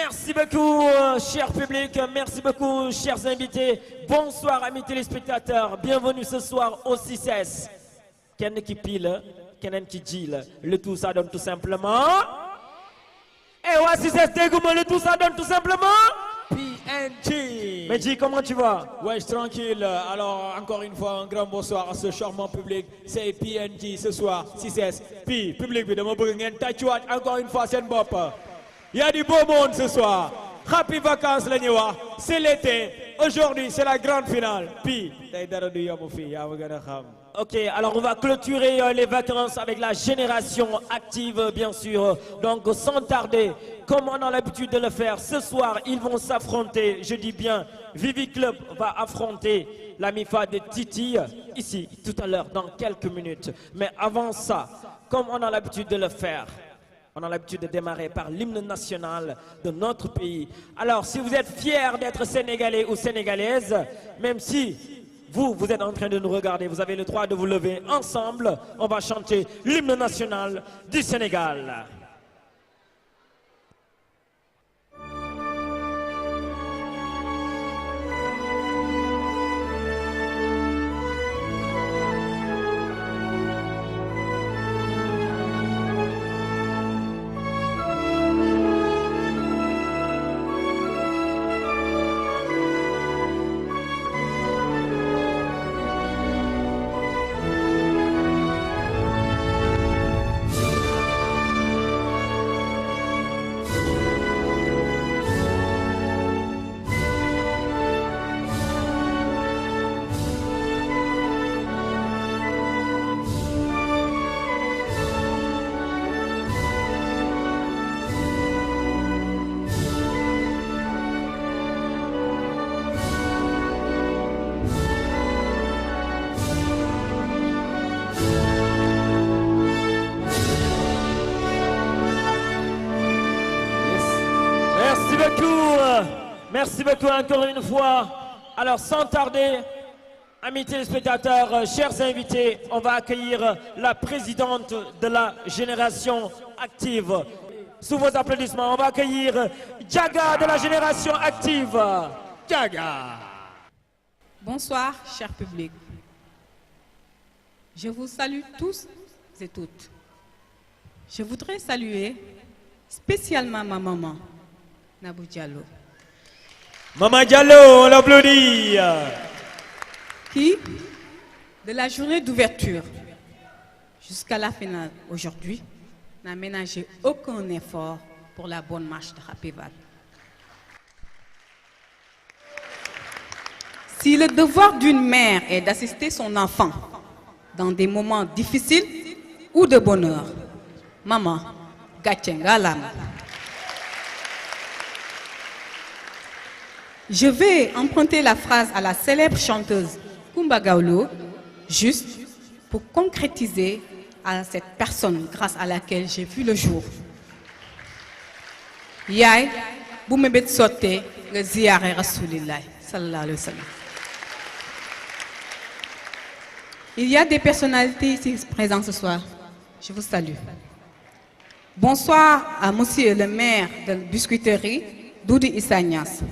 Merci beaucoup, cher public, merci beaucoup, chers invités. Bonsoir, amis téléspectateurs. Bienvenue ce soir au 6S. Ken qui pile, Kenen qui gile. Le tout, ça donne tout simplement. Et ouais, 6S, le tout, ça donne tout simplement. PNG. Mais comment tu vas? Ouais, tranquille. Alors, encore une fois, un grand bonsoir à ce charmant public. C'est PNG ce soir, 6S. Puis, public, encore une fois, c'est une bop. Il y a du beau monde ce soir. Happy vacances, les Niwa. C'est l'été. Aujourd'hui, c'est la grande finale. Puis, ok, alors on va clôturer les vacances avec la génération active, bien sûr. Donc, sans tarder, comme on a l'habitude de le faire, ce soir, ils vont s'affronter. Je dis bien, Vivi Club va affronter la MIFA de Titi, ici, tout à l'heure, dans quelques minutes. Mais avant ça, comme on a l'habitude de le faire, on a l'habitude de démarrer par l'hymne national de notre pays. Alors, si vous êtes fiers d'être Sénégalais ou Sénégalaise, même si vous êtes en train de nous regarder, vous avez le droit de vous lever ensemble. On va chanter l'hymne national du Sénégal. Merci beaucoup encore une fois. Alors sans tarder, amis téléspectateurs, chers invités, on va accueillir la présidente de la génération active. Sous vos applaudissements, on va accueillir Djaga de la génération active. Djaga. Bonsoir, cher public. Je vous salue tous et toutes. Je voudrais saluer spécialement ma maman, Nabou Diallo. Maman Diallo, on l'applaudit. Qui, de la journée d'ouverture jusqu'à la finale aujourd'hui, n'a ménagé aucun effort pour la bonne marche de Happy Vague. Si le devoir d'une mère est d'assister son enfant dans des moments difficiles ou de bonheur, maman, gatchengalam. Je vais emprunter la phrase à la célèbre chanteuse Kumba Gawlo, juste pour concrétiser à cette personne grâce à laquelle j'ai vu le jour. Yaay, bu mebet sotte nga ziyaare Rasulillah sallallahu alayhi wa sallam. Il y a des personnalités ici présentes ce soir. Je vous salue. Bonsoir à monsieur le maire de la Biscuiterie, Doudi Issa Niass.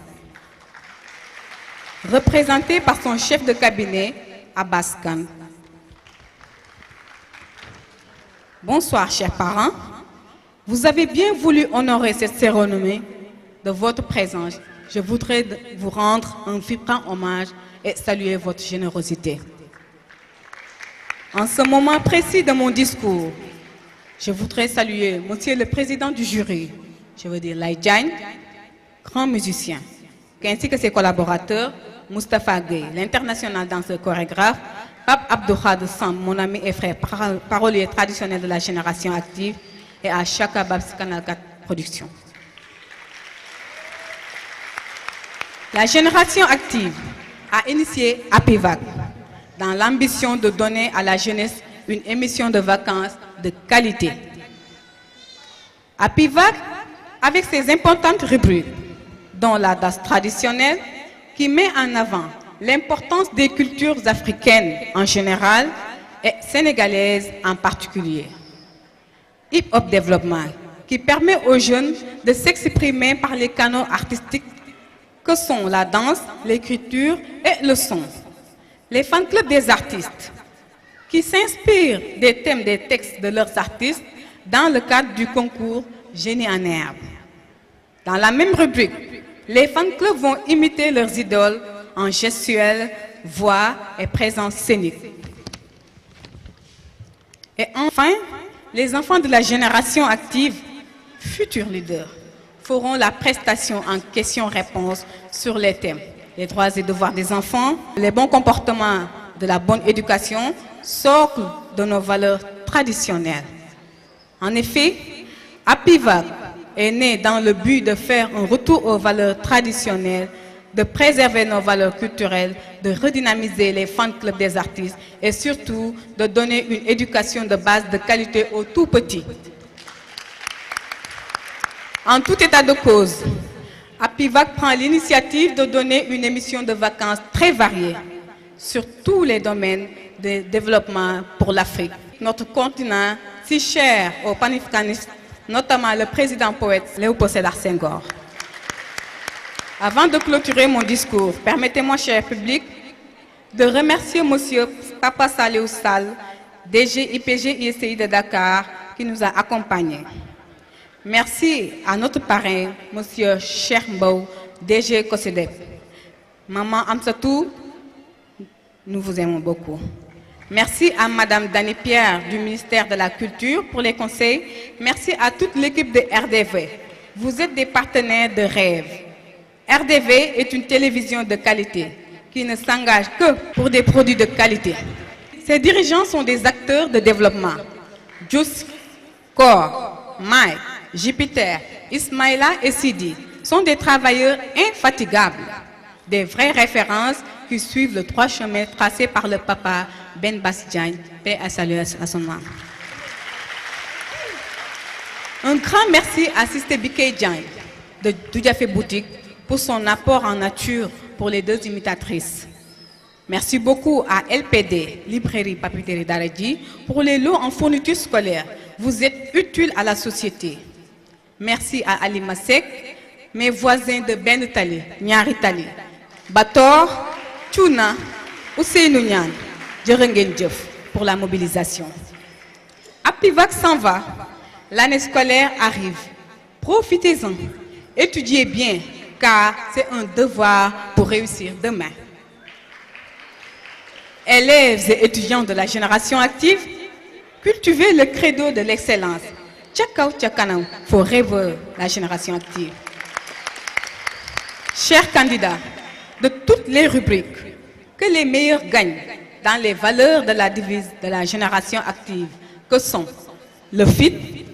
Représenté par son chef de cabinet, Abbas Khan. Bonsoir, chers parents. Vous avez bien voulu honorer cette cérémonie de votre présence. Je voudrais vous rendre un vibrant hommage et saluer votre générosité. En ce moment précis de mon discours, je voudrais saluer monsieur le président du jury, je veux dire Laye Diagne, grand musicien, ainsi que ses collaborateurs, Moustapha Gueye, l'international danseur chorégraphe, Pape Abdoukhad Samb, mon ami et frère parolier traditionnel de la génération active, et à Chaka Babs Canal 4 Productions. La génération active a initié Happy Vague dans l'ambition de donner à la jeunesse une émission de vacances de qualité. Happy Vague, avec ses importantes rubriques, dont la danse traditionnelle, qui met en avant l'importance des cultures africaines en général et sénégalaises en particulier. Hip Hop Développement, qui permet aux jeunes de s'exprimer par les canaux artistiques que sont la danse, l'écriture et le son. Les fan clubs des artistes qui s'inspirent des thèmes des textes de leurs artistes dans le cadre du concours Génie en herbe. Dans la même rubrique, les fan clubs vont imiter leurs idoles en gestuelle, voix et présence scénique. Et enfin, les enfants de la génération active, futurs leaders, feront la prestation en questions-réponses sur les thèmes les droits et devoirs des enfants, les bons comportements de la bonne éducation, socle de nos valeurs traditionnelles. En effet, APIVAC est né dans le but de faire un retour aux valeurs traditionnelles, de préserver nos valeurs culturelles, de redynamiser les fan clubs des artistes et surtout de donner une éducation de base de qualité aux tout petits. En tout état de cause, APIVAC prend l'initiative de donner une émission de vacances très variée sur tous les domaines de développement pour l'Afrique. Notre continent si cher aux panafricanistes, notamment le président poète Léopold Sédar Senghor. Avant de clôturer mon discours, permettez-moi, cher public, de remercier M. Papa Saliou Sall, DG IPG ISCI de Dakar, qui nous a accompagnés. Merci à notre parrain, M. Cheikh Mbow, DG COSEDEP. Maman Amsatou, nous vous aimons beaucoup. Merci à Mme Dani Pierre du ministère de la Culture pour les conseils. Merci à toute l'équipe de RDV. Vous êtes des partenaires de rêve. RDV est une télévision de qualité qui ne s'engage que pour des produits de qualité. Ses dirigeants sont des acteurs de développement. Jus, Kor, Mike, Jupiter, Ismaïla et Sidi sont des travailleurs infatigables, des vraies références qui suivent le droit chemin tracé par le papa Ben Bass Diagne, paix à saluer à son nom. Un grand merci à Sister Bikei Diagne de Doudiafé Boutique pour son apport en nature pour les deux imitatrices. Merci beaucoup à LPD, Librairie Papeterie d'Aradji, pour les lots en fourniture scolaire. Vous êtes utiles à la société. Merci à Ali Masek, mes voisins de Ben Tali, Nyari Tali, Bator, Tchouna, Ousseinou Nyan, Djerengen Djef pour la mobilisation. APIVAC s'en va, l'année scolaire arrive. Profitez-en, étudiez bien, car c'est un devoir pour réussir demain. Élèves et étudiants de la génération active, cultivez le credo de l'excellence. Tchakao Tchakanao, faut rêver la génération active. Chers candidats, de toutes les rubriques, que les meilleurs gagnent dans les valeurs de la devise de la génération active, que sont le fit,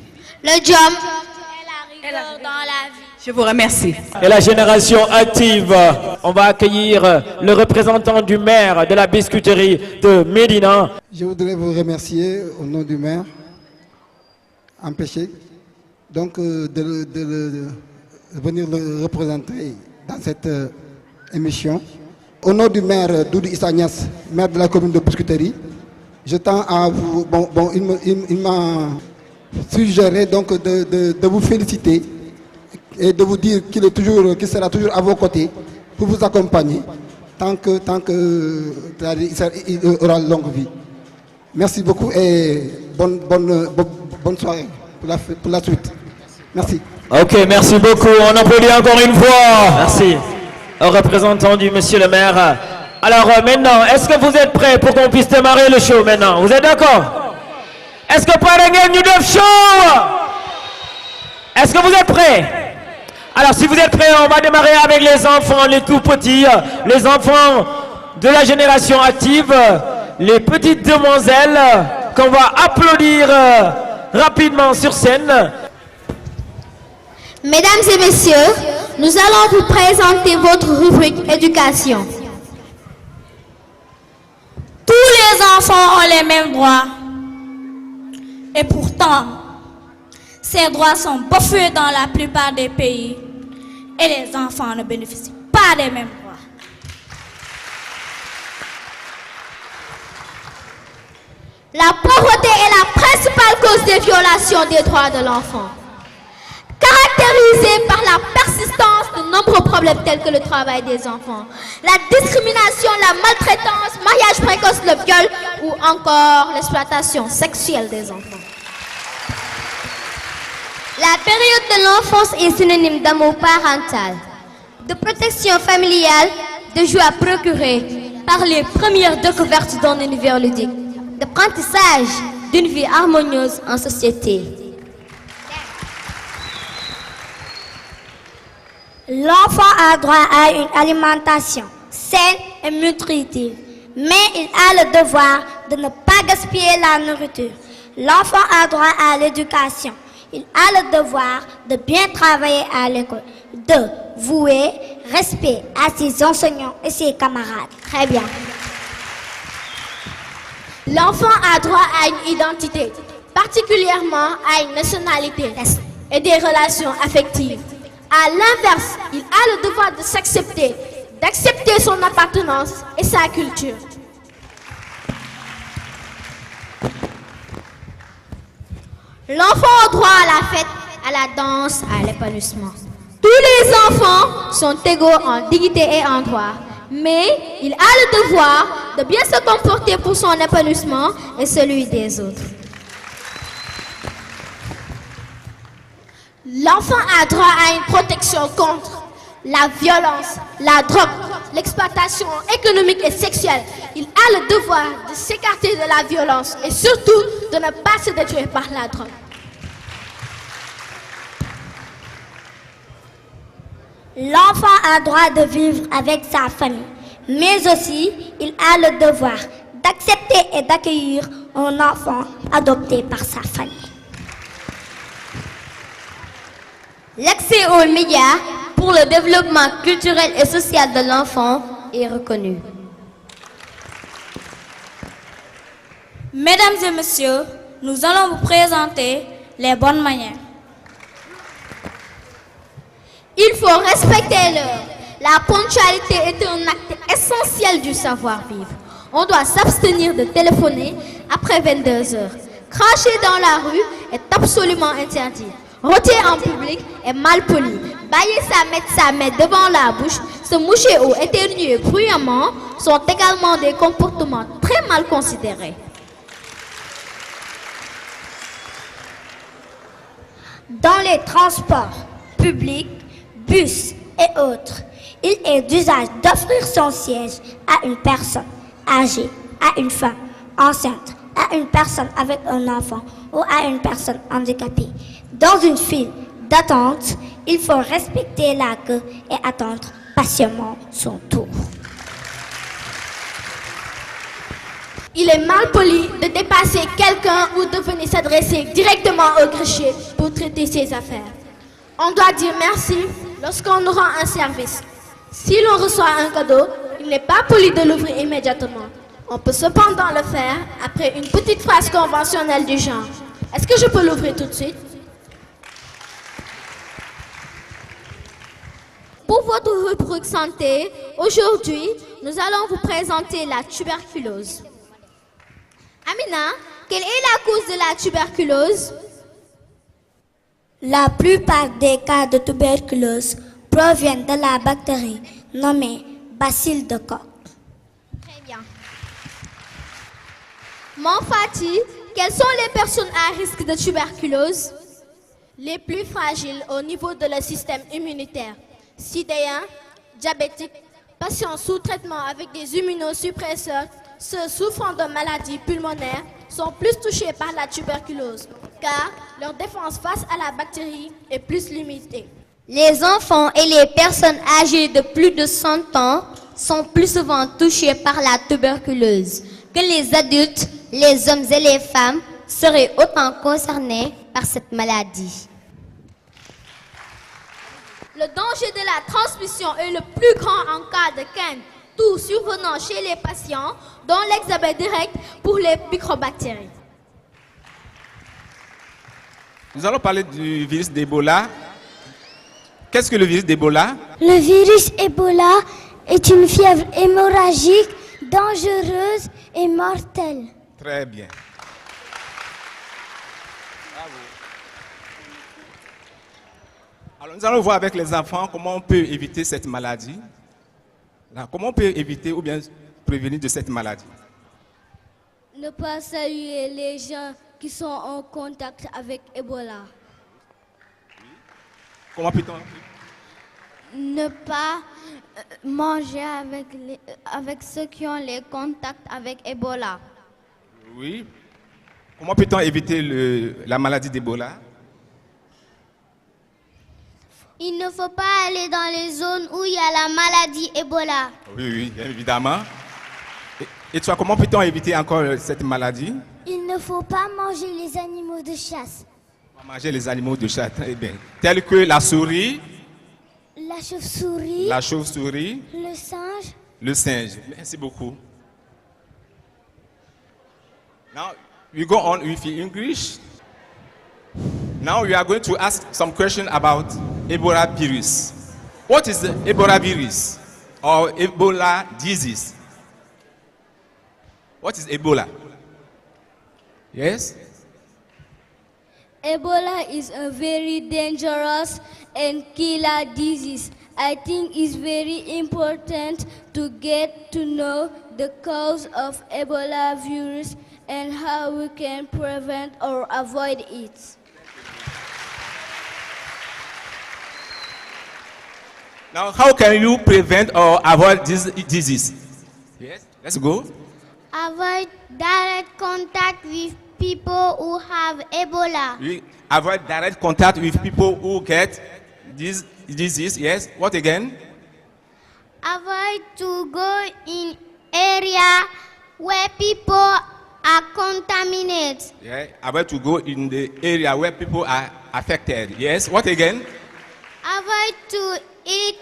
le jump et la rigueur dans la vie. Je vous remercie. Et la génération active, on va accueillir le représentant du maire de la biscuiterie de Médina. Je voudrais vous remercier au nom du maire, empêché donc de venir le représenter dans cette émission. Au nom du maire Doudou Issa Niasse, maire de la commune de Biscuiterie, je tends à vous, il m'a suggéré donc de vous féliciter et de vous dire qu'il sera toujours à vos côtés pour vous accompagner tant que il aura une longue vie. Merci beaucoup et bonne soirée pour la suite. Merci. Ok, merci beaucoup. On applaudit encore une fois. Merci au représentant du monsieur le maire. Alors maintenant, est-ce que vous êtes prêts pour qu'on puisse démarrer le show maintenant? Vous êtes d'accord? Est-ce que Parengen nous donne show? Est-ce que vous êtes prêts? Alors si vous êtes prêts, on va démarrer avec les enfants, les tout petits, les enfants de la génération active, les petites demoiselles qu'on va applaudir rapidement sur scène. Mesdames et messieurs, nous allons vous présenter votre rubrique éducation. Tous les enfants ont les mêmes droits. Et pourtant, ces droits sont bafoués dans la plupart des pays. Et les enfants ne bénéficient pas des mêmes droits. La pauvreté est la principale cause des violations des droits de l'enfant. caractérisée par la persistance de nombreux problèmes tels que le travail des enfants, la discrimination, la maltraitance, mariage précoce, le viol ou encore l'exploitation sexuelle des enfants. La période de l'enfance est synonyme d'amour parental, de protection familiale, de joie procurée par les premières découvertes d'un univers ludique, d'apprentissage d'une vie harmonieuse en société. L'enfant a droit à une alimentation saine et nutritive, mais il a le devoir de ne pas gaspiller la nourriture. L'enfant a droit à l'éducation. Il a le devoir de bien travailler à l'école, de vouer respect à ses enseignants et ses camarades. Très bien. L'enfant a droit à une identité, particulièrement à une nationalité et des relations affectives. À l'inverse, il a le devoir de s'accepter, d'accepter son appartenance et sa culture. L'enfant a droit à la fête, à la danse, à l'épanouissement. Tous les enfants sont égaux en dignité et en droit, mais il a le devoir de bien se comporter pour son épanouissement et celui des autres. L'enfant a droit à une protection contre la violence, la drogue, l'exploitation économique et sexuelle. Il a le devoir de s'écarter de la violence et surtout de ne pas se détruire par la drogue. L'enfant a droit de vivre avec sa famille, mais aussi il a le devoir d'accepter et d'accueillir un enfant adopté par sa famille. L'accès aux médias pour le développement culturel et social de l'enfant est reconnu. Mesdames et messieurs, nous allons vous présenter les bonnes manières. Il faut respecter l'heure. La ponctualité est un acte essentiel du savoir-vivre. On doit s'abstenir de téléphoner après 22 heures. Cracher dans la rue est absolument interdit. Rôter en public est mal poli. Bailler sa main devant la bouche, se moucher ou éternuer bruyamment sont également des comportements très mal considérés. Dans les transports publics, bus et autres, il est d'usage d'offrir son siège à une personne âgée, à une femme enceinte, à une personne avec un enfant ou à une personne handicapée. Dans une file d'attente, il faut respecter la queue et attendre patiemment son tour. Il est mal poli de dépasser quelqu'un ou de venir s'adresser directement au guichet pour traiter ses affaires. On doit dire merci lorsqu'on nous rend un service. Si l'on reçoit un cadeau, il n'est pas poli de l'ouvrir immédiatement. On peut cependant le faire après une petite phrase conventionnelle du genre « Est-ce que je peux l'ouvrir tout de suite ?» Pour votre rubrique santé, aujourd'hui, nous allons vous présenter la tuberculose. Amina, quelle est la cause de la tuberculose? La plupart des cas de tuberculose proviennent de la bactérie nommée bacille de Koch. Très bien. Mon Fati, quelles sont les personnes à risque de tuberculose? Les plus fragiles au niveau de leur système immunitaire. Sidéens, diabétiques, patients sous traitement avec des immunosuppresseurs, ceux souffrant de maladies pulmonaires sont plus touchés par la tuberculose, car leur défense face à la bactérie est plus limitée. Les enfants et les personnes âgées de plus de 100 ans sont plus souvent touchés par la tuberculose que les adultes, les hommes et les femmes seraient autant concernés par cette maladie. Le danger de la transmission est le plus grand en cas de quinte, tout survenant chez les patients, dont l'examen direct pour les microbactéries. Nous allons parler du virus d'Ebola. Qu'est-ce que le virus d'Ebola? Le virus Ebola est une fièvre hémorragique, dangereuse et mortelle. Très bien. Alors nous allons voir avec les enfants comment on peut éviter cette maladie. Là, comment on peut éviter ou bien prévenir de cette maladie. Ne pas saluer les gens qui sont en contact avec Ebola. Comment peut-on... Ne pas manger avec ceux qui ont les contacts avec Ebola. Oui. Comment peut-on éviter la maladie d'Ebola? Il ne faut pas aller dans les zones où il y a la maladie Ebola. Oui, bien évidemment. Et toi, comment peut-on éviter encore cette maladie? Il ne faut pas manger les animaux de chasse. On va manger les animaux de chasse, très bien. Tels que la souris, La chauve-souris, la chauve-souris, le singe. le singe. Merci beaucoup. Now, we go on with English. Now we are going to ask some questions about Ebola virus. What is the Ebola virus or Ebola disease? What is Ebola? Yes? Ebola is a very dangerous and killer disease. I think it's very important to get to know the cause of Ebola virus and how we can prevent or avoid it. Now, how can you prevent or avoid this disease? Yes, let's go. Avoid direct contact with people who have Ebola. We avoid direct contact with people who get this disease. Yes. What again? Avoid to go in area where people are contaminated. Yeah. Avoid to go in the area where people are affected. Yes. What again? Avoid to eat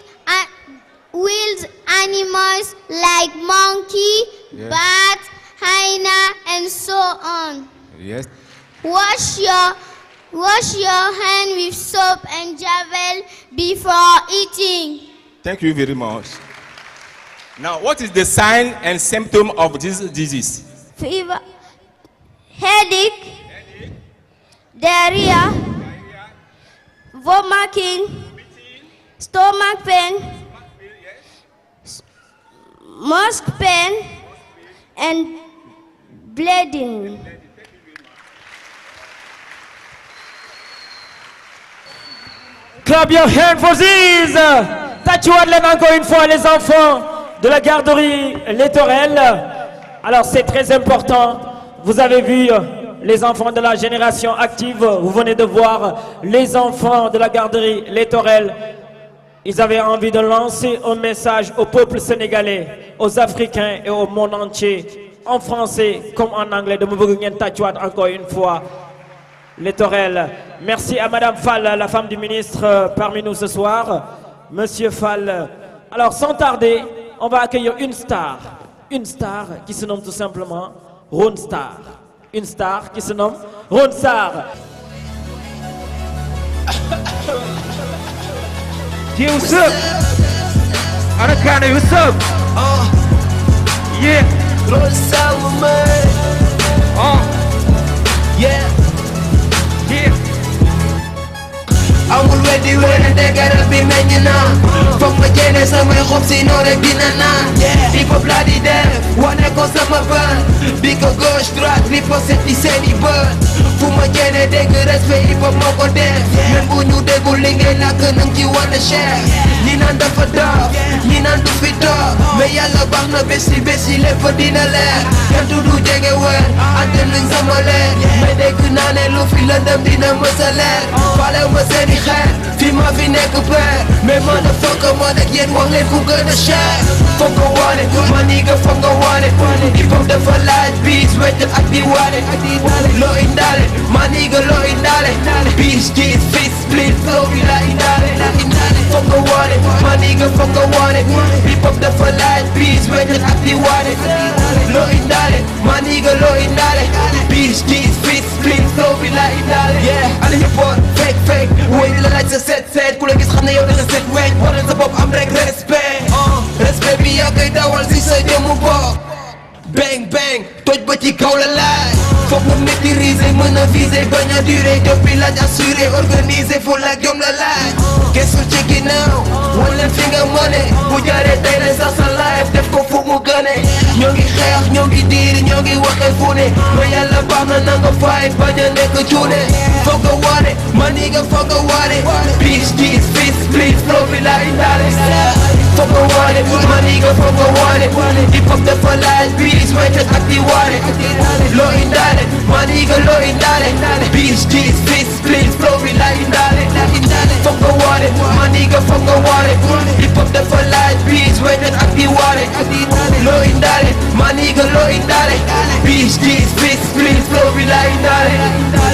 wild animals like monkey, Yeah. bat, hyena, and so on. Yes. Wash your hand with soap and javel before eating. Thank you very much. Now, what is the sign and symptom of this disease? Fever, headache, diarrhea, vomiting, stomach pain, musk pain, and bleeding. Clap your hands for this. Tatouade lève encore une fois les enfants de la garderie Les Tourelles. Alors c'est très important. Vous avez vu les enfants de la génération active. Vous venez de voir les enfants de la garderie Les Tourelles. Ils avaient envie de lancer un message au peuple sénégalais, aux Africains et au monde entier, en français comme en anglais. De me bëgg ngeen tatouade encore une fois. Les Tourelles. Merci à Madame Fall, la femme du ministre, parmi nous ce soir. Monsieur Fall. Alors, sans tarder, on va accueillir une star qui se nomme tout simplement Ron Star. Une star qui se nomme Ron Star. Yeah, what's up? Anakana, what's up? Yeah. Ron Star, Yeah. yeah. amul weddi wérante garab bi meññ na foog ma jëne samay xob si noo rek dina naan hip hop laa di def wane ko sama bët bi ko gauche droite riposte di seeni bët fu ma jëne dégg respect hip hop moo ko def même bu ñu déggul li ngay làkk nang ci wane chef ñi naan dafa dof ñi naan du fi toog mais yàlla baax na bési lépp dina leer kenn du jege wër ante nañ sama leer mais dégg naa ne lu fi lëndëm dina mës a leer falew ma seeni xeer fi ma fi nekk père mais man a fokk ma nag yéen wax leen ku gën a cher foog nga wane ma nii nga foog nga wane hip hop dafa laaj bis wecc ak di wane loo indaale ma nii nga loo indaale bis gis fis split flow bi la indaale foog nga wane ma nii nga foog nga wane hip hop dafa laaj bis wecc ak di wane loo indaale ma nii nga loo indaale bis gis fis split flow bi la indaale yeah ala hip hop fake wéy la laaj sa set ku la gis xam ne yow da nga set weñ wane sa bopp am rek respect respect bi yaa koy dawal si sa jëmu bopp bang bang toj ba ci kaw la laaj foog nga maîtriser mën a viser bañ a durer depuis laaj assuré organiser foo la jom la laaj ci ginnaaw wan leen fi nga mëne bu jaaree tey la sax sa life def ko fu mu gëne ñoo ngi xeex ñoo ngi diiri ñoo ngi waxee fu ne ma yàlla baax na nanga fight bañ a nekk cuune foog nga waane ma nii nga foog nga waane peace cheese peace please flow bi laa indaale foog nga waane ma nii nga foog nga waane hip hop dafa laaj peace waykat ak di waane loo indaale ma nii nga loo indaale peace cheese peace please flow bi laa indaale foog nga waane ma nii nga foog nga waane hip hop dafa laaj peace waykat ak di waane loo indaale ma nii nga loo indaale peace cheese peace please flow bi laa indaale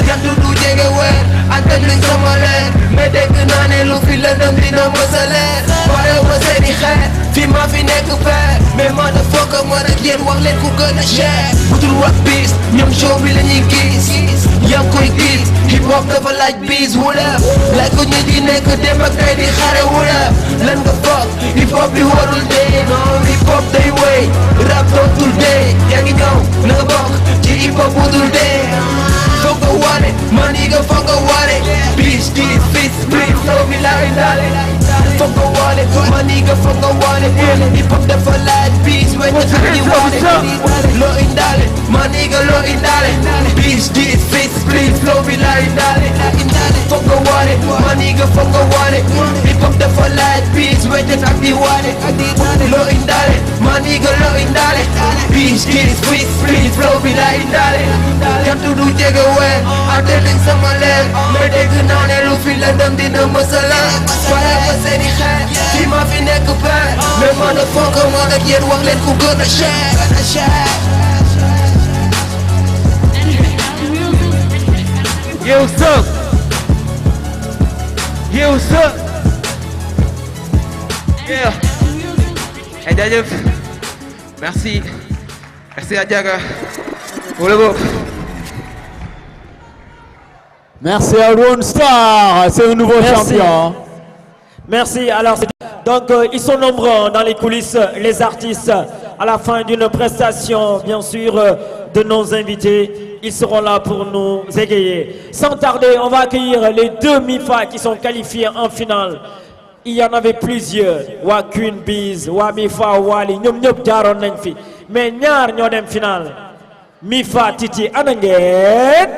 jantu du jege weer antal luñ sama leer mais dégg naa ne lu fi lëndëm dina mës a leer pare ma seeni xeer fi ma fi nekk feer mais ma da foog a mën ak yéen wax leen ku gën a cher budul wax bis ñoom show bi la ñuy gis yaa ngi koy gis hip hop dafa laaj bis wula laaj ko ñi di nekk dem ak tey di xare wula lan nga foog hip hop bi warul dee non hip hop day wéy rap dootul dee yaa ngi ñëw na nga bokk ci hip hop budul dee foog nga wane man yi nga foog nga wane bis gis bis bis flow bi laa indaale foog nga wane man yi nga foog nga wane hip hop dafa laaj bis weñ ak di wane loo indaale man yi nga loo indaale bis gis bis bis flow bi laa indaale foog nga wane man yi nga foog nga wane hip hop dafa laaj bis weñ ak di wane loo indaale man yi nga loo indaale bis gis bis bis flow bi laa indaale jantu du jege weer ate liñ sama leer mais dégg naa ne lu fi lëndëm dina mës a leer pare ma seeni xeer fi ma fi nekk peer mais man a foog a man ak yéen wax leen ku gën a cher Yo, what's up? Yo, what's up? Yeah. Hey, jaajëf. Merci. Merci Adiaga. Wala boog. Merci à Lone Star, c'est le nouveau champion. Merci. Alors, donc, ils sont nombreux dans les coulisses, les artistes, à la fin d'une prestation, bien sûr, de nos invités. Ils seront là pour nous égayer. Sans tarder, on va accueillir les deux MIFA qui sont qualifiés en finale. Il y en avait plusieurs. Wa Queen Bees, Wa MIFA, Wali, ñoom ñëpp jaaroon nañ fi. Mais ñaar ñoo dem finale. MIFA Titi, ana ngeen?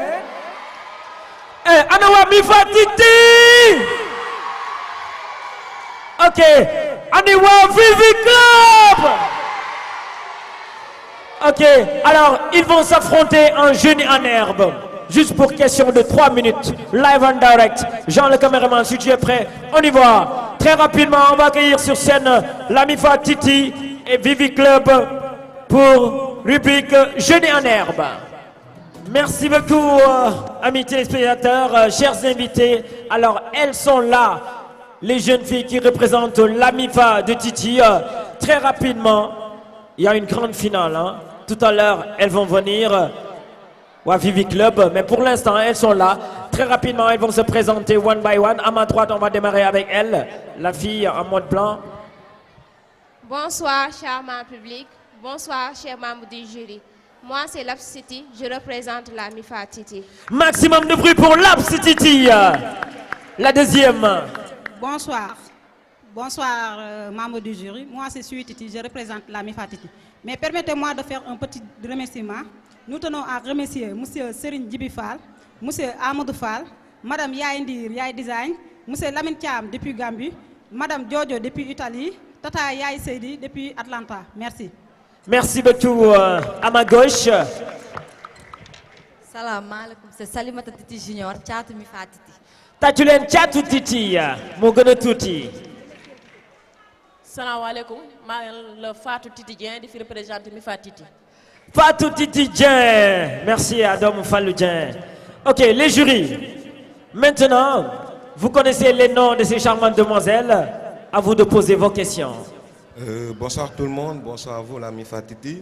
Ana waa MIFA Titi? Ok, ani waa Vivi Club. Ok, alors ils vont s'affronter en jeune et en herbe. Juste pour question de 3 minutes. Live and direct. Jean le caméraman, si tu es prêt, on y va. Très rapidement, on va accueillir sur scène la MIFA Titi et Vivi Club pour rubrique jeune et en herbe. Merci beaucoup, amis téléspectateurs, chers invités. Alors, elles sont là, les jeunes filles qui représentent la MIFA de Titi. Très rapidement, il y a une grande finale. Hein. Tout à l'heure, elles vont venir au Vivi Club, mais pour l'instant, elles sont là. Très rapidement, elles vont se présenter one by one. À ma droite, on va démarrer avec elle, la fille en mode blanc. Bonsoir, charmant public. Bonsoir, chers membres du jury. Moi, c'est Laps City. Je représente la MIFA Titi. Maximum de bruit pour Laps Titi. La deuxième. Bonsoir. Bonsoir, membres du jury. Moi, c'est Sui Titi. Je représente la MIFA Titi. Mais permettez-moi de faire un petit remerciement. Nous tenons à remercier M. Serine Djibi Fall, M. Amadou Fall, Mme Yaye Ndir, Yaye Design, M. Lamine Thiam depuis Gambie, Mme Jojo depuis Italie, Tata Yaye Seydi depuis Atlanta. Merci. Merci beaucoup. À ma gauche. Salam alaikum, c'est Salimata Titi Junior, Tchatou MIFA Titi. Tatulen Tchatou Titi, Mogone Tuti. Salam alaikum, le Fatou Titi Dien, qui représente MIFA Titi. Fatou Titi Dien. Merci Adam Fallou Dien. Ok, les jurys. Maintenant, vous connaissez les noms de ces charmantes demoiselles. À vous de poser vos questions. Bonsoir tout le monde, bonsoir à vous la MIFA Titi.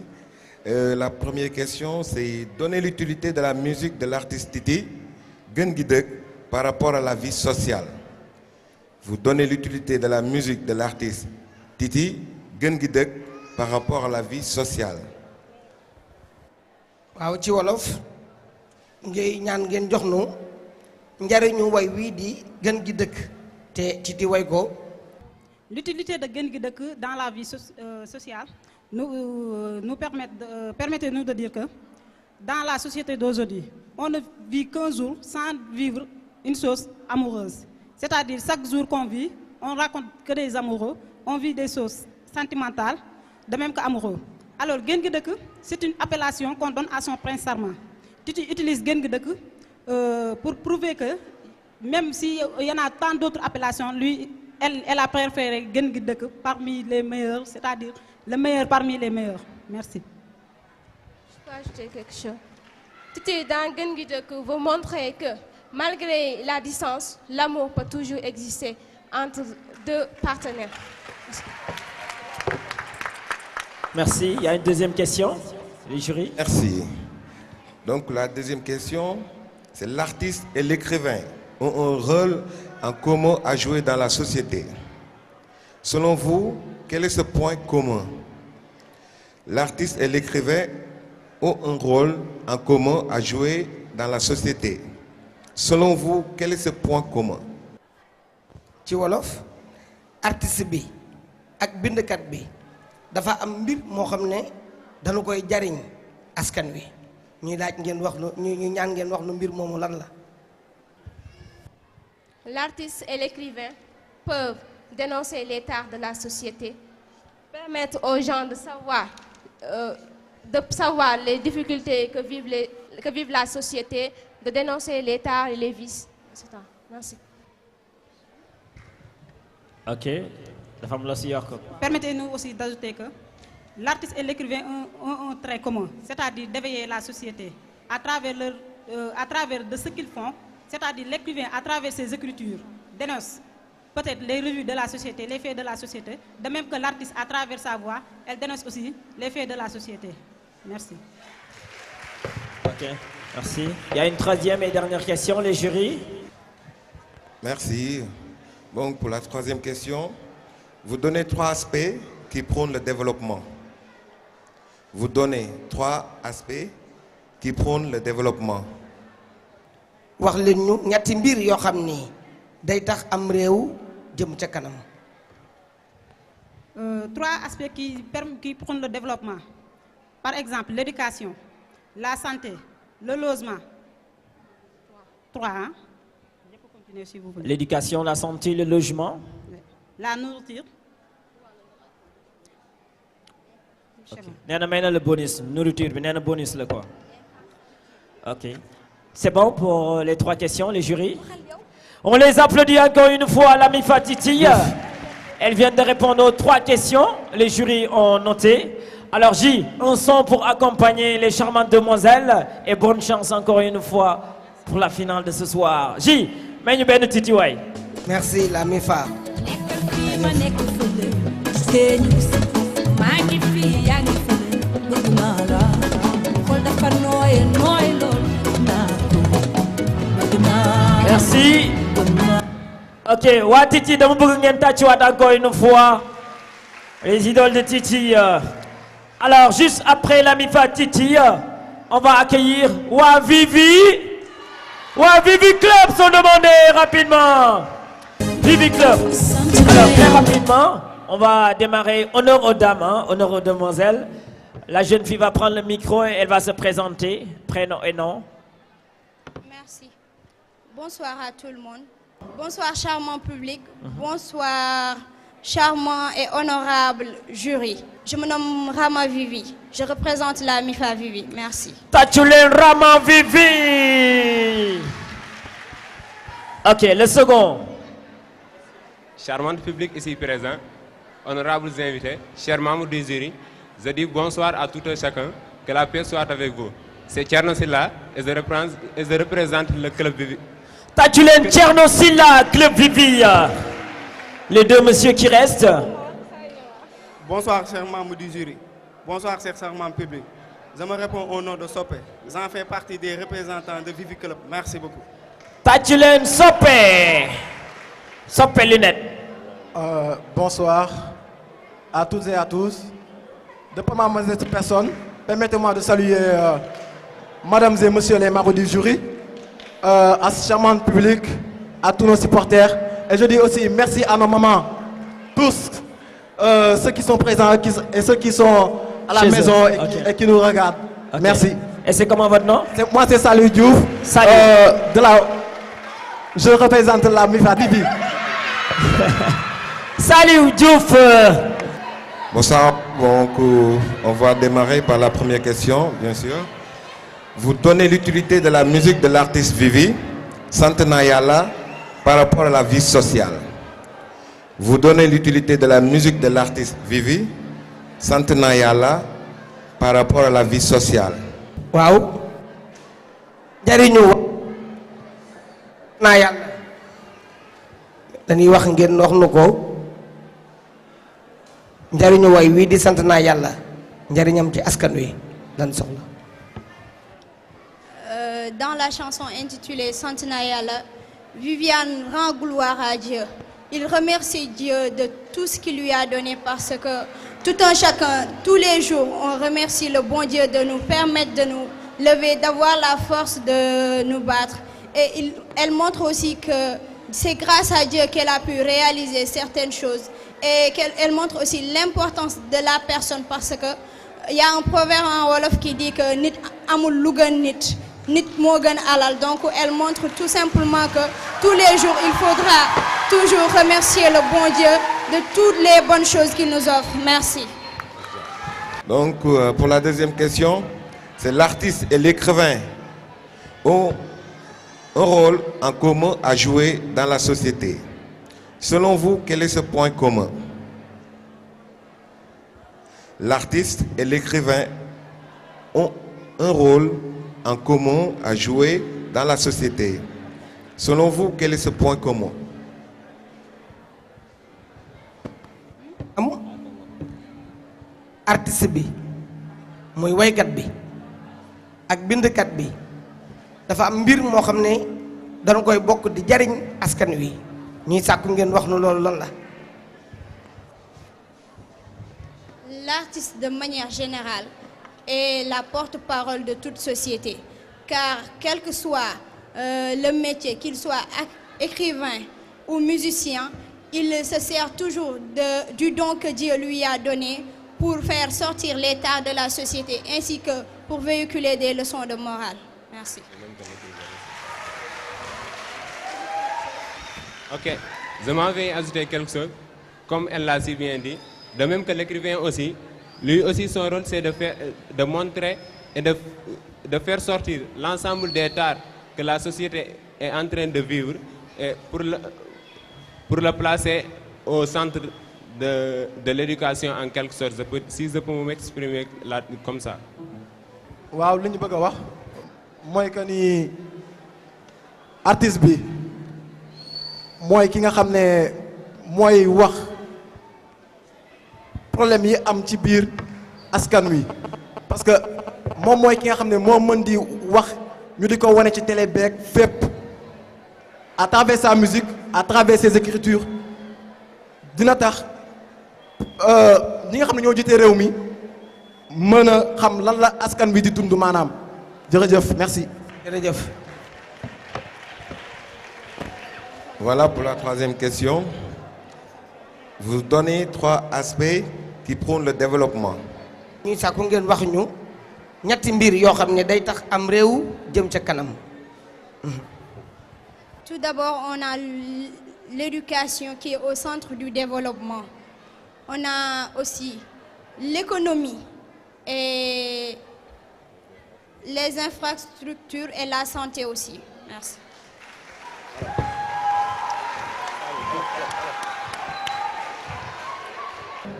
La première question, c'est donner l'utilité de la musique de l'artiste Titi, Gengidek, par rapport à la vie sociale. Vous donnez l'utilité de la musique de l'artiste Titi, Gengidek, par rapport à la vie sociale. waaw ci wolof ngay ñaan ngeen jox nu njariñu way wii di gën gi dëkk te Titi way ko. L'utilité de Guén Gui Dëkk dans la vie sociale permettez-nous de dire que dans la société d'aujourd'hui, on ne vit qu'un jour sans vivre une chose amoureuse. C'est-à-dire chaque jour qu'on vit, on raconte que des amoureux, on vit des choses sentimentales, de même qu'amoureux. Alors Guén Gui Dëkk, c'est une appellation qu'on donne à son prince charmant. Titi utilise Guén Gui Dëkk pour prouver que même s'il y en a tant d'autres appellations, lui, elle a préféré Guén Gui Dëkk parmi les meilleurs, c'est-à-dire le meilleur parmi les meilleurs. Merci. Je peux ajouter quelque chose. Titi, dans Guén Gui Dëkk, vous montrez que malgré la distance, l'amour peut toujours exister entre deux partenaires. Merci. Il y a une deuxième question, les jurys. Merci. Donc la deuxième question, c'est l'artiste et l'écrivain ont un rôle en commun à jouer dans la société. Selon vous, quel est ce point commun? L'artiste et l'écrivain ont un rôle en commun à jouer dans la société. Selon vous, quel est ce point commun? ci wolof artiste bi ak bindkat bi dafa am mbir moo xam ne dañu koy jariñ askan wi ñuy laaj ngeen wax ñu ñaan ngeen wax nu mbir moomu lan la. L'artiste et l'écrivain peuvent dénoncer les tares de la société, permettre aux gens de savoir les difficultés que vive la société, de dénoncer les tares et les vices, etc. Merci. Ok. La femme Permettez-nous aussi d'ajouter que l'artiste et l'écrivain ont un trait commun, c'est-à-dire d'éveiller la société à travers de ce qu'ils font, c'est-à-dire l'écrivain à travers ses écritures dénonce peut-être les revues de la société, les faits de la société, de même que l'artiste à travers sa voix, elle dénonce aussi les faits de la société. Merci. Ok, merci. Il y a une troisième et dernière question, les jurys. Merci. Bon, pour la troisième question, vous donnez 3 aspects qui prônent le développement. Vous donnez 3 aspects qui prônent le développement. wax leen ñu ñetti mbir yoo xam ni day tax am réew jëm ca kanam. 3 aspects qui prônent le développement. Par exemple, l'éducation, la santé, le logement. 3, hein? Je peux continuer si vous voulez. L'éducation, la santé, le logement. La nourriture. Nee na may na le bonus nourriture bi nee na bonus la quoi. Ok. C'est bon pour les 3 questions, les jurys. On les applaudit encore une fois, la Mifa Titi. Elle vient de répondre aux 3 questions. Les jurys ont noté. Alors J, un son pour accompagner les charmantes demoiselles. Et bonne chance encore une fois pour la finale de ce soir. J, mets nous ben Titi way. Merci la Mifa. Merci. Ok, wa Titi, dama bëgg ngeen tàccuwaat encore une fois les idoles de Titi. Alors, juste après la Mifa Titi, on va accueillir Wa Vivi. Wa Vivi Club sont demandés rapidement. Vivi Club. Alors, très rapidement, on va démarrer. Honneur aux dames, hein, honneur aux demoiselles. La jeune fille va prendre le micro et elle va se présenter, prénom et nom. Merci. Bonsoir à tout le monde. Bonsoir charmant public. Bonsoir charmant et honorable jury. Je me nomme Rama Vivi. Je représente la Mifa Vivi. Merci. Tachulen Rama Vivi. Ok, le second. Charmant public ici présent, honorables invités, chers membres du jury, je dis bonsoir à tout et chacun, que la paix soit avec vous. C'est Tcherno Silla et je représente le club Vivi. Tachulen Tcherno Silla, club Vivi. Les 2 messieurs qui restent. Bonsoir, chers membres du jury. Bonsoir, chers serments publics. Je me réponds au nom de Sopé. J'en fais partie des représentants de Vivi Club. Merci beaucoup. Tachulen Sopé. Sopé Lunette. Bonsoir à toutes et à tous. De par ma modeste personne, permettez-moi de saluer mesdames et messieurs les membres du jury, à ce charmant public, à tous nos supporters. et je dis aussi merci à nos mamans, tous, ceux qui sont présents et ceux qui sont à la maison et qui nous regardent. Okay. Merci. Et c'est comment votre nom? Moi c'est Salou Diouf. Salut. Je représente la MIFA TV. Salut Diouf. Bonsoir, donc on va démarrer par la première question, bien sûr. Vous donnez l'utilité de la musique de l'artiste Vivi, Santenayala, par rapport à la vie sociale. Vous donnez l'utilité de la musique de l'artiste Vivi, Santenayala, par rapport à la vie sociale. Wow. Jariñu na yalla dañuy wax ngeen wax nu ko njariñu way wi di sant na yalla njariñam ci askan wi lan soxla. Dans la chanson intitulée Santenayala, Viviane rend gloire à Dieu. Il remercie Dieu de tout ce qu'il lui a donné parce que tout un chacun, tous les jours, on remercie le bon Dieu de nous permettre de nous lever, d'avoir la force de nous battre. Et elle montre aussi que c'est grâce à Dieu qu'elle a pu réaliser certaines choses. Et qu'elle montre aussi l'importance de la personne parce que il y a un proverbe en Wolof qui dit que nit amul lu gën nit. Nit moo gën alal. Donc elle montre tout simplement que tous les jours il faudra toujours remercier le bon Dieu de toutes les bonnes choses qu'il nous offre. Merci. Donc pour la deuxième question, c'est l'artiste et l'écrivain ont un rôle en commun à jouer dans la société. Selon vous, quel est ce point commun? L'artiste et l'écrivain ont un rôle en commun à jouer dans la société. Selon vous, quel est ce point commun? Artiste bi muy waykat bi ak bindkat bi dafa am mbir moo xam ne dañ koy bokk di jariñ askan wi ñuy sàkku ngeen wax nu loolu lan la. L'artiste de manière générale est la porte-parole de toute société, car quel que soit le métier, qu'il soit écrivain ou musicien, il se sert toujours du don que Dieu lui a donné pour faire sortir l'état de la société ainsi que pour véhiculer des leçons de morale. Merci. Ok, je m'en vais ajouter quelque chose. Comme elle l'a si bien dit, de même que l'écrivain aussi, lui aussi son rôle c'est de montrer et de faire sortir l'ensemble des tares que la société est en train de vivre et pour le placer au centre de l'éducation en quelque sorte. Si je peux m'exprimer là comme ça. waaw li ñu bëgg a wax mooy que ni artiste bi mooy ki nga xam ne mooy wax problème yi am ci biir askan wi parce que moom mooy ki nga xam ne moo mën di wax ñu di ko wane ci télé beeg fépp à travers sa musique à travers ses écritures dina tax ñi nga xam ne ñoo jiite réew mi mën a xam lan la askan wi di dund maanaam jërëjëf merci. jërëjëf. Voilà pour la troisième question. Vous donnez 3 aspects qui prônent le développement. ñuy sàkku ngeen wax ñu ñetti mbir yoo xam ne day tax am réew jëm ca kanam. Tout d'abord, on a l'éducation qui est au centre du développement. On a aussi l'économie et les infrastructures et la santé aussi. Merci.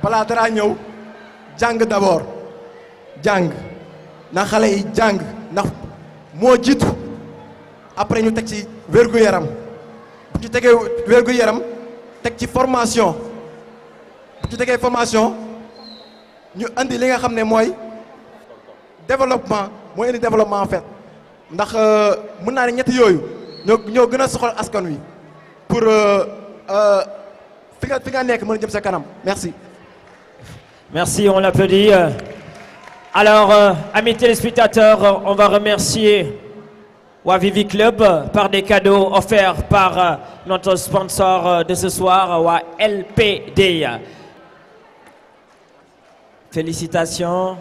balaa dara ñëw jàng d'abord jàng na xale yi jàng ndax moo jiitu après ñu teg ci wér-gu-yaram bu ñu tegee wér-gu-yaram teg ci formation bu ñu tegee formation ñu andi li nga xam ne mooy développement mooy indi développement en fait ndax mën naa ne ñetti yooyu ñoo gën a soxal askan wi pour fi nga nekk mën a jëm sa kanam merci. Merci, on l'applaudit. Alors, amis téléspectateurs, on va remercier Vivi Club par des cadeaux offerts par notre sponsor de ce soir, LPD. Félicitations.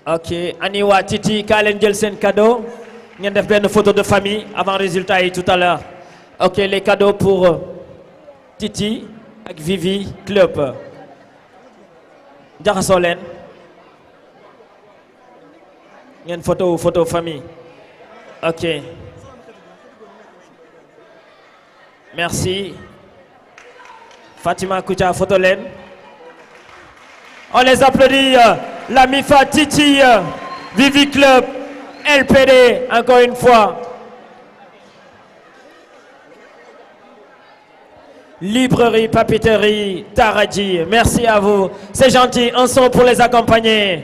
Ok, Aniwa Titi, Kalen Gelsen cadeau. Nous avons fait une photo de famille avant le résultat tout à l'heure. Ok, les cadeaux pour Titi avec Vivi Club. Djarasolen. Il y a une photo famille. Ok. Merci. Fatima Koucha, photo Len. On les applaudit. La Mifa Titi, Vivi Club, LPD, encore une fois. Librairie, papeterie, Taradji, merci à vous. C'est gentil, un son pour les accompagner.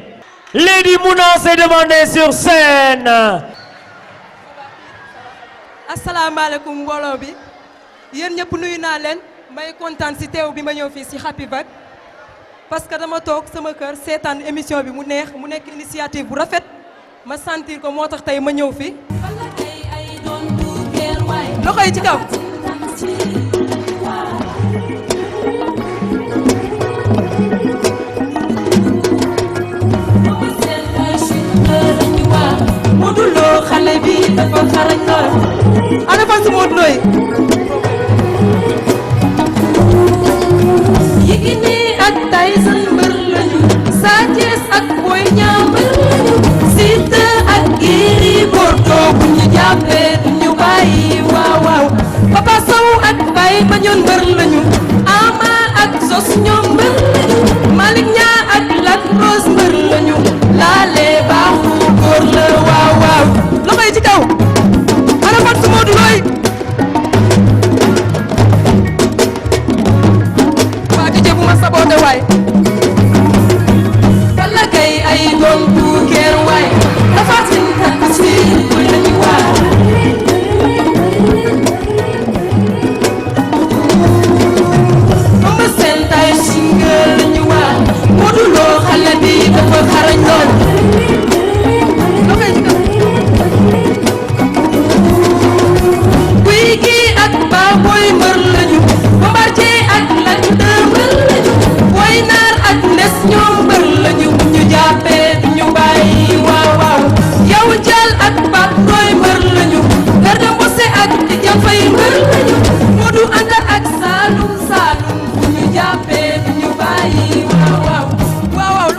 Lady Mounan s'est demandé sur scène. Assalamu alaikum mbooloo bi yéen ñëpp nuyu naa leen may kontaan si teew bi ma ñëw fii si Happy Vac parce que dama toog sama kër seetaan émission bi mu neex mu nekk initiative bu rafet ma sentir ko moo tax tey ma ñëw fi loxo yi ci kaw Modou Lo xale bi dafa xarañ lool ana fan si Modou Lo Yékini ak Tyson mbër lañu Sa Thiès ak Boy Niang mbër lañu Siteu ak Gris Bordeaux bu ñu jàppee du ñu bàyyi waaw waaw Papa Sow ak Baye Mandione mbër lañu Ama ak Zos ñoom mbër lañu Malick Niang ak Lac Rose mbër lañu laale baaxu góor la waaw waaw loxo yi ci kaw ana fan su Modou Lo waa di bu ma saboote waay walla kay ay doon tuukeer waay dafa sin takk si kuy lañu waay mama seen tay single lañu waay Modou Lo xale bi dafa xarañ lool guy gi ak Baboy mbër lañu Bombardier ak Lac de mbër lañu Boy Naar ak Nes ñoom mbër lañu bu ñu jàppee du ñu bàyyi waaw waaw yow Jal ak Pape Ndoye mbër lañu Garga Mbossé ak Tidia Faye mbër lañu Modou Anta ak Saloum Saloum bu ñu jàppee du ñu bàyyi waaw waaw waaw waaw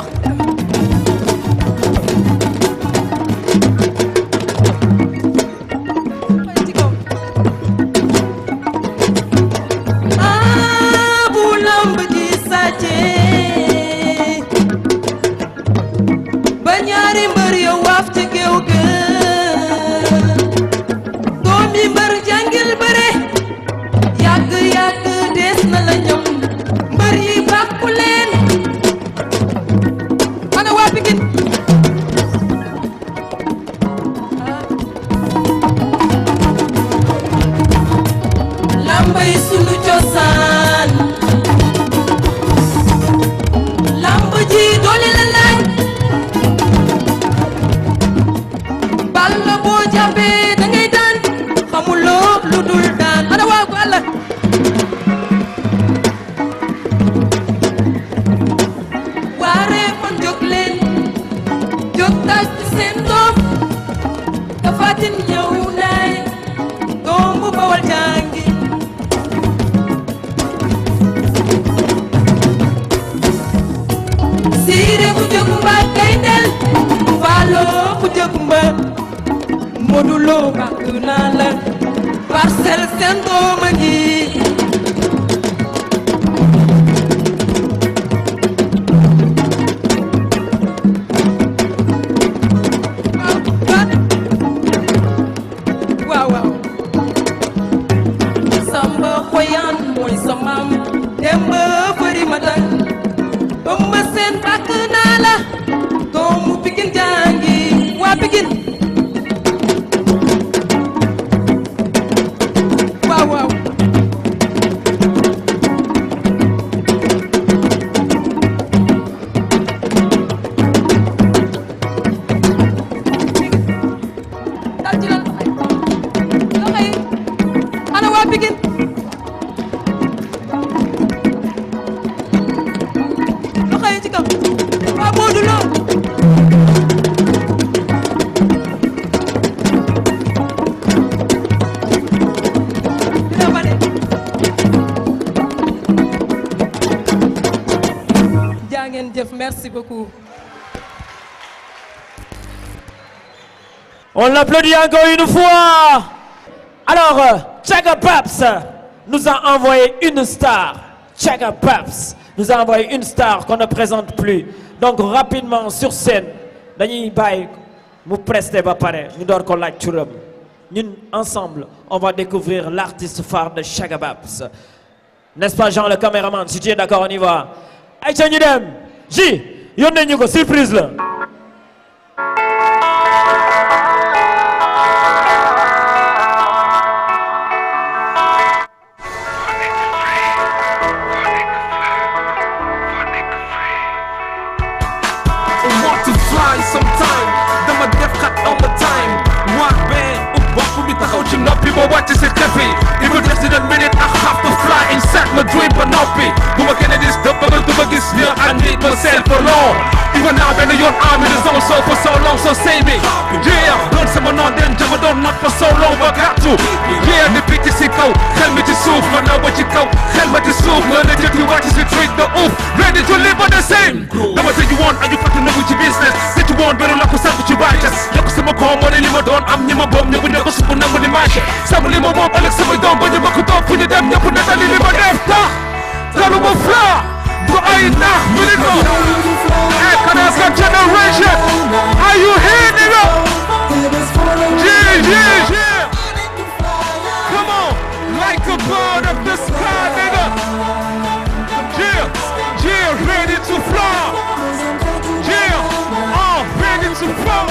Modou Lo bàkk naa la Parcelles seen doom a ngi waaw waaw Samba Xoyaan mooy sa maam Demba Fari Madan Eumeu Sène bàkk naa la doomu Pikine jàngi waa Pikine waaw waaw Pikine loxo yi ci kaw waa Modou Lo dina ba de jaa ngeen jëf merci beaucoup. On l'applaudit encore une fois. Alors, Tchaga Paps nous a envoyé une star. Tchaga Paps nous a envoyé une star qu'on ne présente plus. Donc, rapidement, sur scène, dañuy bàyyi mu presté ba pare ñu door ko laaj turam. Ñun, ensemble, on va découvrir l'artiste phare de Tchaga Paps. N'est-ce pas, Jean, le caméraman? Si tu es d'accord, on y va. Aïcha ñu dem. J, yónnee ñu ko, surprise la. Sometime dama def xat all the time waa bee bopp bi taxaw ci noppi ba wàcc si xefi even less than a minute I have to fly inside my dream ba noppi bu ma kenn dis dëpp ba du ma gis ña I need myself alone even now benn yoon I'm in the zone so for so long so say me yeah doon sama noon den jama doon not for so long ba gàttu yeah di picc si kaw xel mi ci suuf ma naw ba ci kaw xel ma ci suuf ma ne jëkki wàcc si treat the ouf ready to live on the same dama tëju woon aju fàtte nagu ci business tëju woon beru la ko sànq ci bàcces yokk sama koom moo ne li ma doon am ñi ma boom ñëpp ne ko supp nangu ni marché sama li ma moom ëllëg samay doom ba ñu ma ko toog fu ñu dem ñëpp nettali li ma def tax talu ma fla du ay nax ñu ni ko hey Kadasa generation are you here nigga yeah come on like a bird of the sky nigga yeah ready to fly ready to fly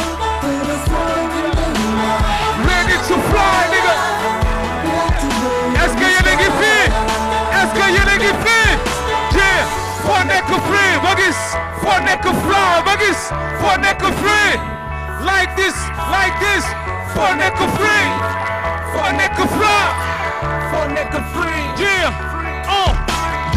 ready to fly nigga est-ce que yéen a ngi fii est-ce que yéen a ngi fii yeah foo nekk free ba gis foo nekk fly ba gis foo nekk free like this foo nekk free foo nekk fly foo nekk free yeah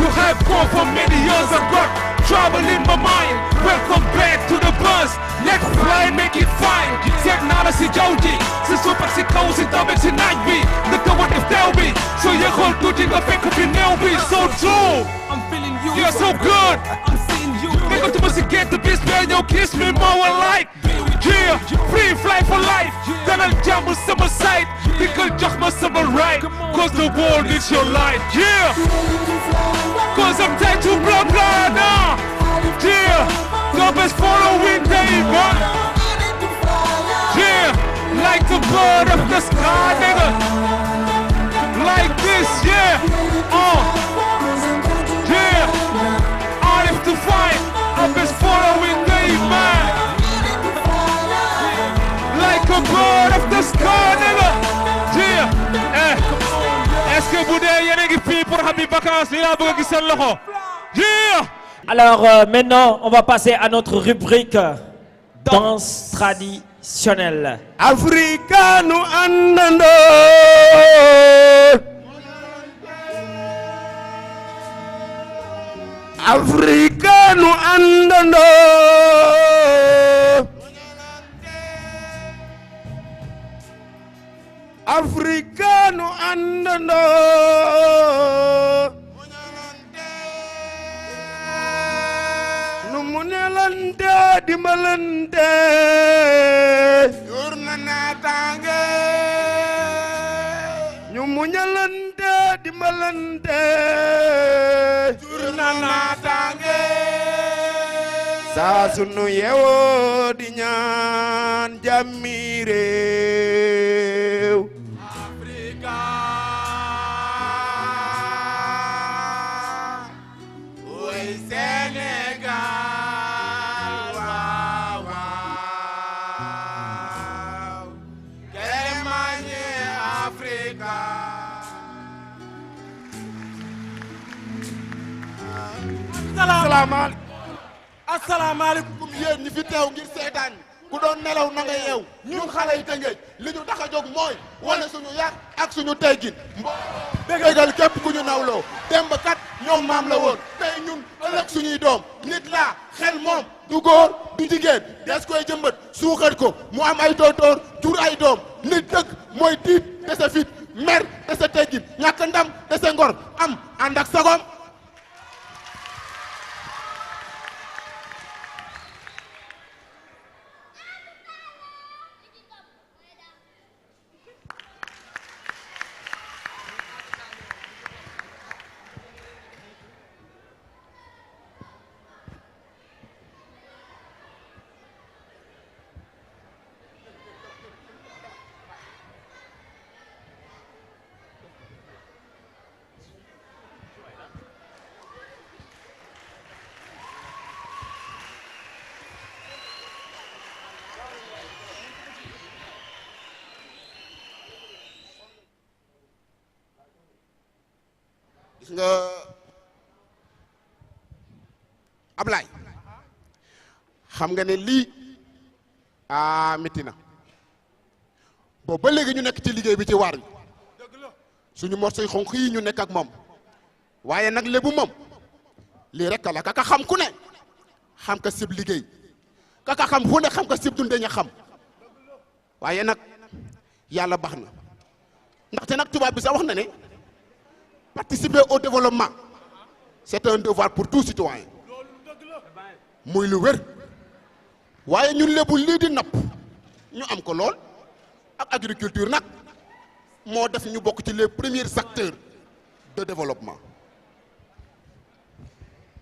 you have come for many years ago trouble in my mind welcome back to the bus let's fly make it fine seet naa la si jaww ji si suuf ak si kaw si taw si naaj bi nga ko war def teew bi soo yëgoon tuuti nga fekk fi néew bi so true I'm feeling you you're so good I'm seeing you nekkatuma si get the bis bee ñëw kiss me more like yeah free fly for life dalal jàmm sama side dikkal jox ma sama right cause the world is your light yeah cause I'm tied to blah blah now yeah the best following day man yeah like the bird of the sky nigga like this yeah yeah I have to find the best following day man like a bird of the sky nigga yeah est-ce que bu dee yéen a ngi fii pour xam ni vacances li laa bëgg a gis seen loxo yeah. Alors maintenant, on va passer à notre rubrique danse traditionnelle. Africanu andando Africanu andando Africanu andando Munelante dimbalante yurna natange ñu muñalante dimbalante yurna natange saa sunu yeewoo di ñaan jàmmi réew Afrika way Sénégal asalaamaaleykum yéen ñi fi teew ngir seetaan ku doon nelaw na nga yeew ñun xale yi Tëngéej li ñu tax a jóg mooy wane suñu yar ak suñu teggin bégal képp ku ñu nawloo démb kat ñoom maam la woon tey ñun ëllëg suñuy doom nit laa xel moom du góor du jigéen des koy jëmbat suuxat ko mu am ay tóortóor jur ay doom nit dëgg mooy tiit te sa fit mer te sa teggin ñàkk ndam te sa ngor am ànd ak sagom. gis nga Ablaye xam nga ne lii métti na boobu ba léegi ñu nekk ci liggéey bi ci waar wi suñu morsoy xonq yi ñu nekk ak moom waaye nag lébu moom lii rek la kaka xam ku ne xam ka sib liggéey kaka xam fu ne xam ka sib dunde ña xam waaye nag yàlla baax na ndaxte nag tubaab bi sax wax na ne participer au développement c'est un devoir pour tout citoyen muy lu wér waaye ñun lébu lii di napp ñu am ko lool ak agriculture nag moo def ñu bokk ci les premiers acteurs de développement.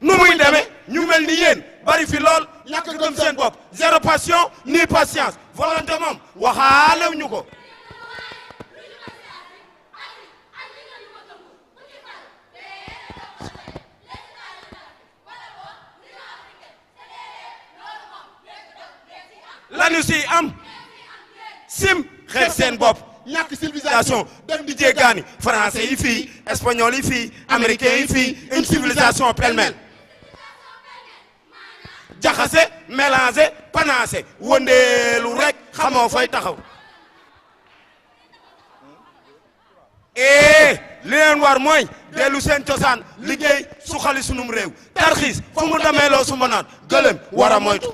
nu muy demee ñu mel ni yéen bari fi lool ñàkk gëm seen bopp zéro passion ni patience volonté moom waxaalew ñu ko. lanu si am sim xeeb seen bopp ñàkk civilisation dem di jéggaani français yi fii espagnol yi fii américain yi fii une civilisation pêle-mêle jaxase mélangé panacé wëndeelu rek xamoo fay taxaw li leen war mooy dellu seen cosaan liggéey suxali sunum réew tarxiis fu mu demee loo suma naan gëlëm war a moytu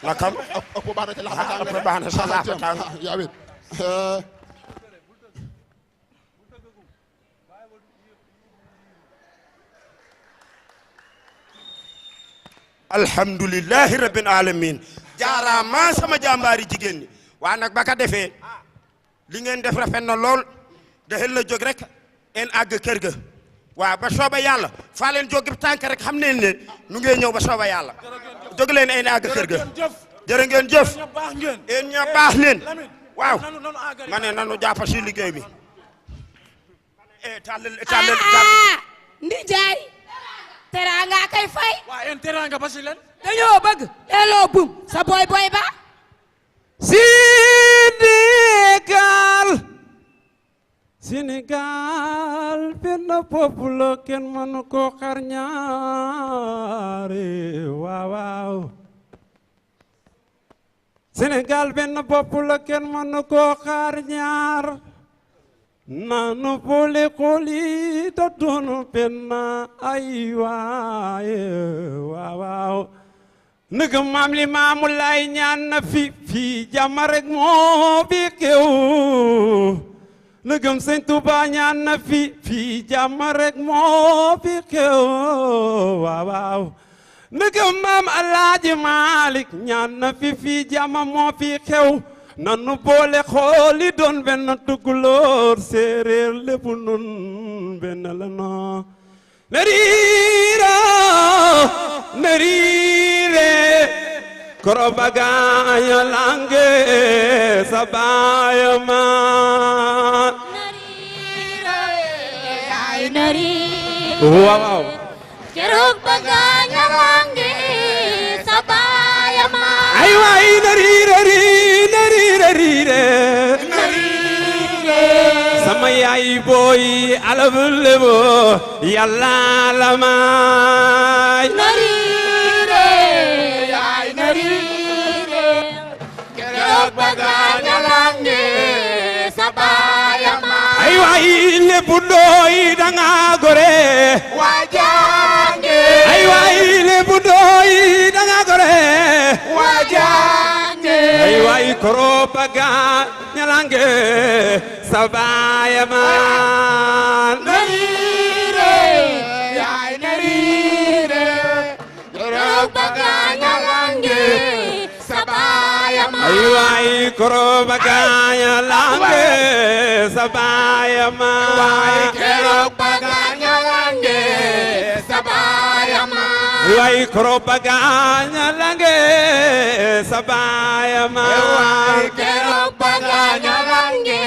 nakam ëpp baax na ci laxataan yaa wit alhamdulillahi rabbil alamin jaaraama sama jàmbaari jigéen ñi waa nag ba ka defee li ngeen def rafet na lool dexel la jóg rek en àgg kër ga waaw ba sooba yàlla faa leen jóg tànk rek xam neen ne nu ngeen ñëw ba sooba yàlla jóg leen en àgg kër ga jërë ngeen jëf en ña baax leen waaw ma ne nanu jàpp si liggéey bi tàllal ndijaay teraanga kay fay waa en teraanga ba si leen dañoo bëgg delloo bum sa boy boy ba Sénégal benn peuple la kenn mënu ko xar ñaare waaw waaw Sénégal benn peuple la kenn mënu ko xar ñaar nanu boole xoli ta doonu benn ay waaye waaw waaw nëgë maam li maamu lay ñaan na fi jàmm rek moo fi xew nëgëm sëñ Tuba ñaan na fi jàmm rek moo fi xew waaw waaw nëgëm maam Alaaji Malik ñaan na fi jàmm moo fi xew nanu boole xooli doon benn tukulóor séeréer lépp nun benn la noo ne riire korobagaaña lange sabayama waaw korobagaaña lange sabayama ay waay na riire sama yaay booy alabulebo yàlla la may ay waay Lebu Ndooy danga gore wajange ay waay Lebu Ndooy danga gore wajange ay waay Korobaga ñalange sabaya man narire yaay narire Korobaga ñalange sabaya man ay waay Korobaga ñalange sabaya man waay Korobaga ñalange sabaya man waay Korobaga ñalange sabaya man waay Korobaga ñalange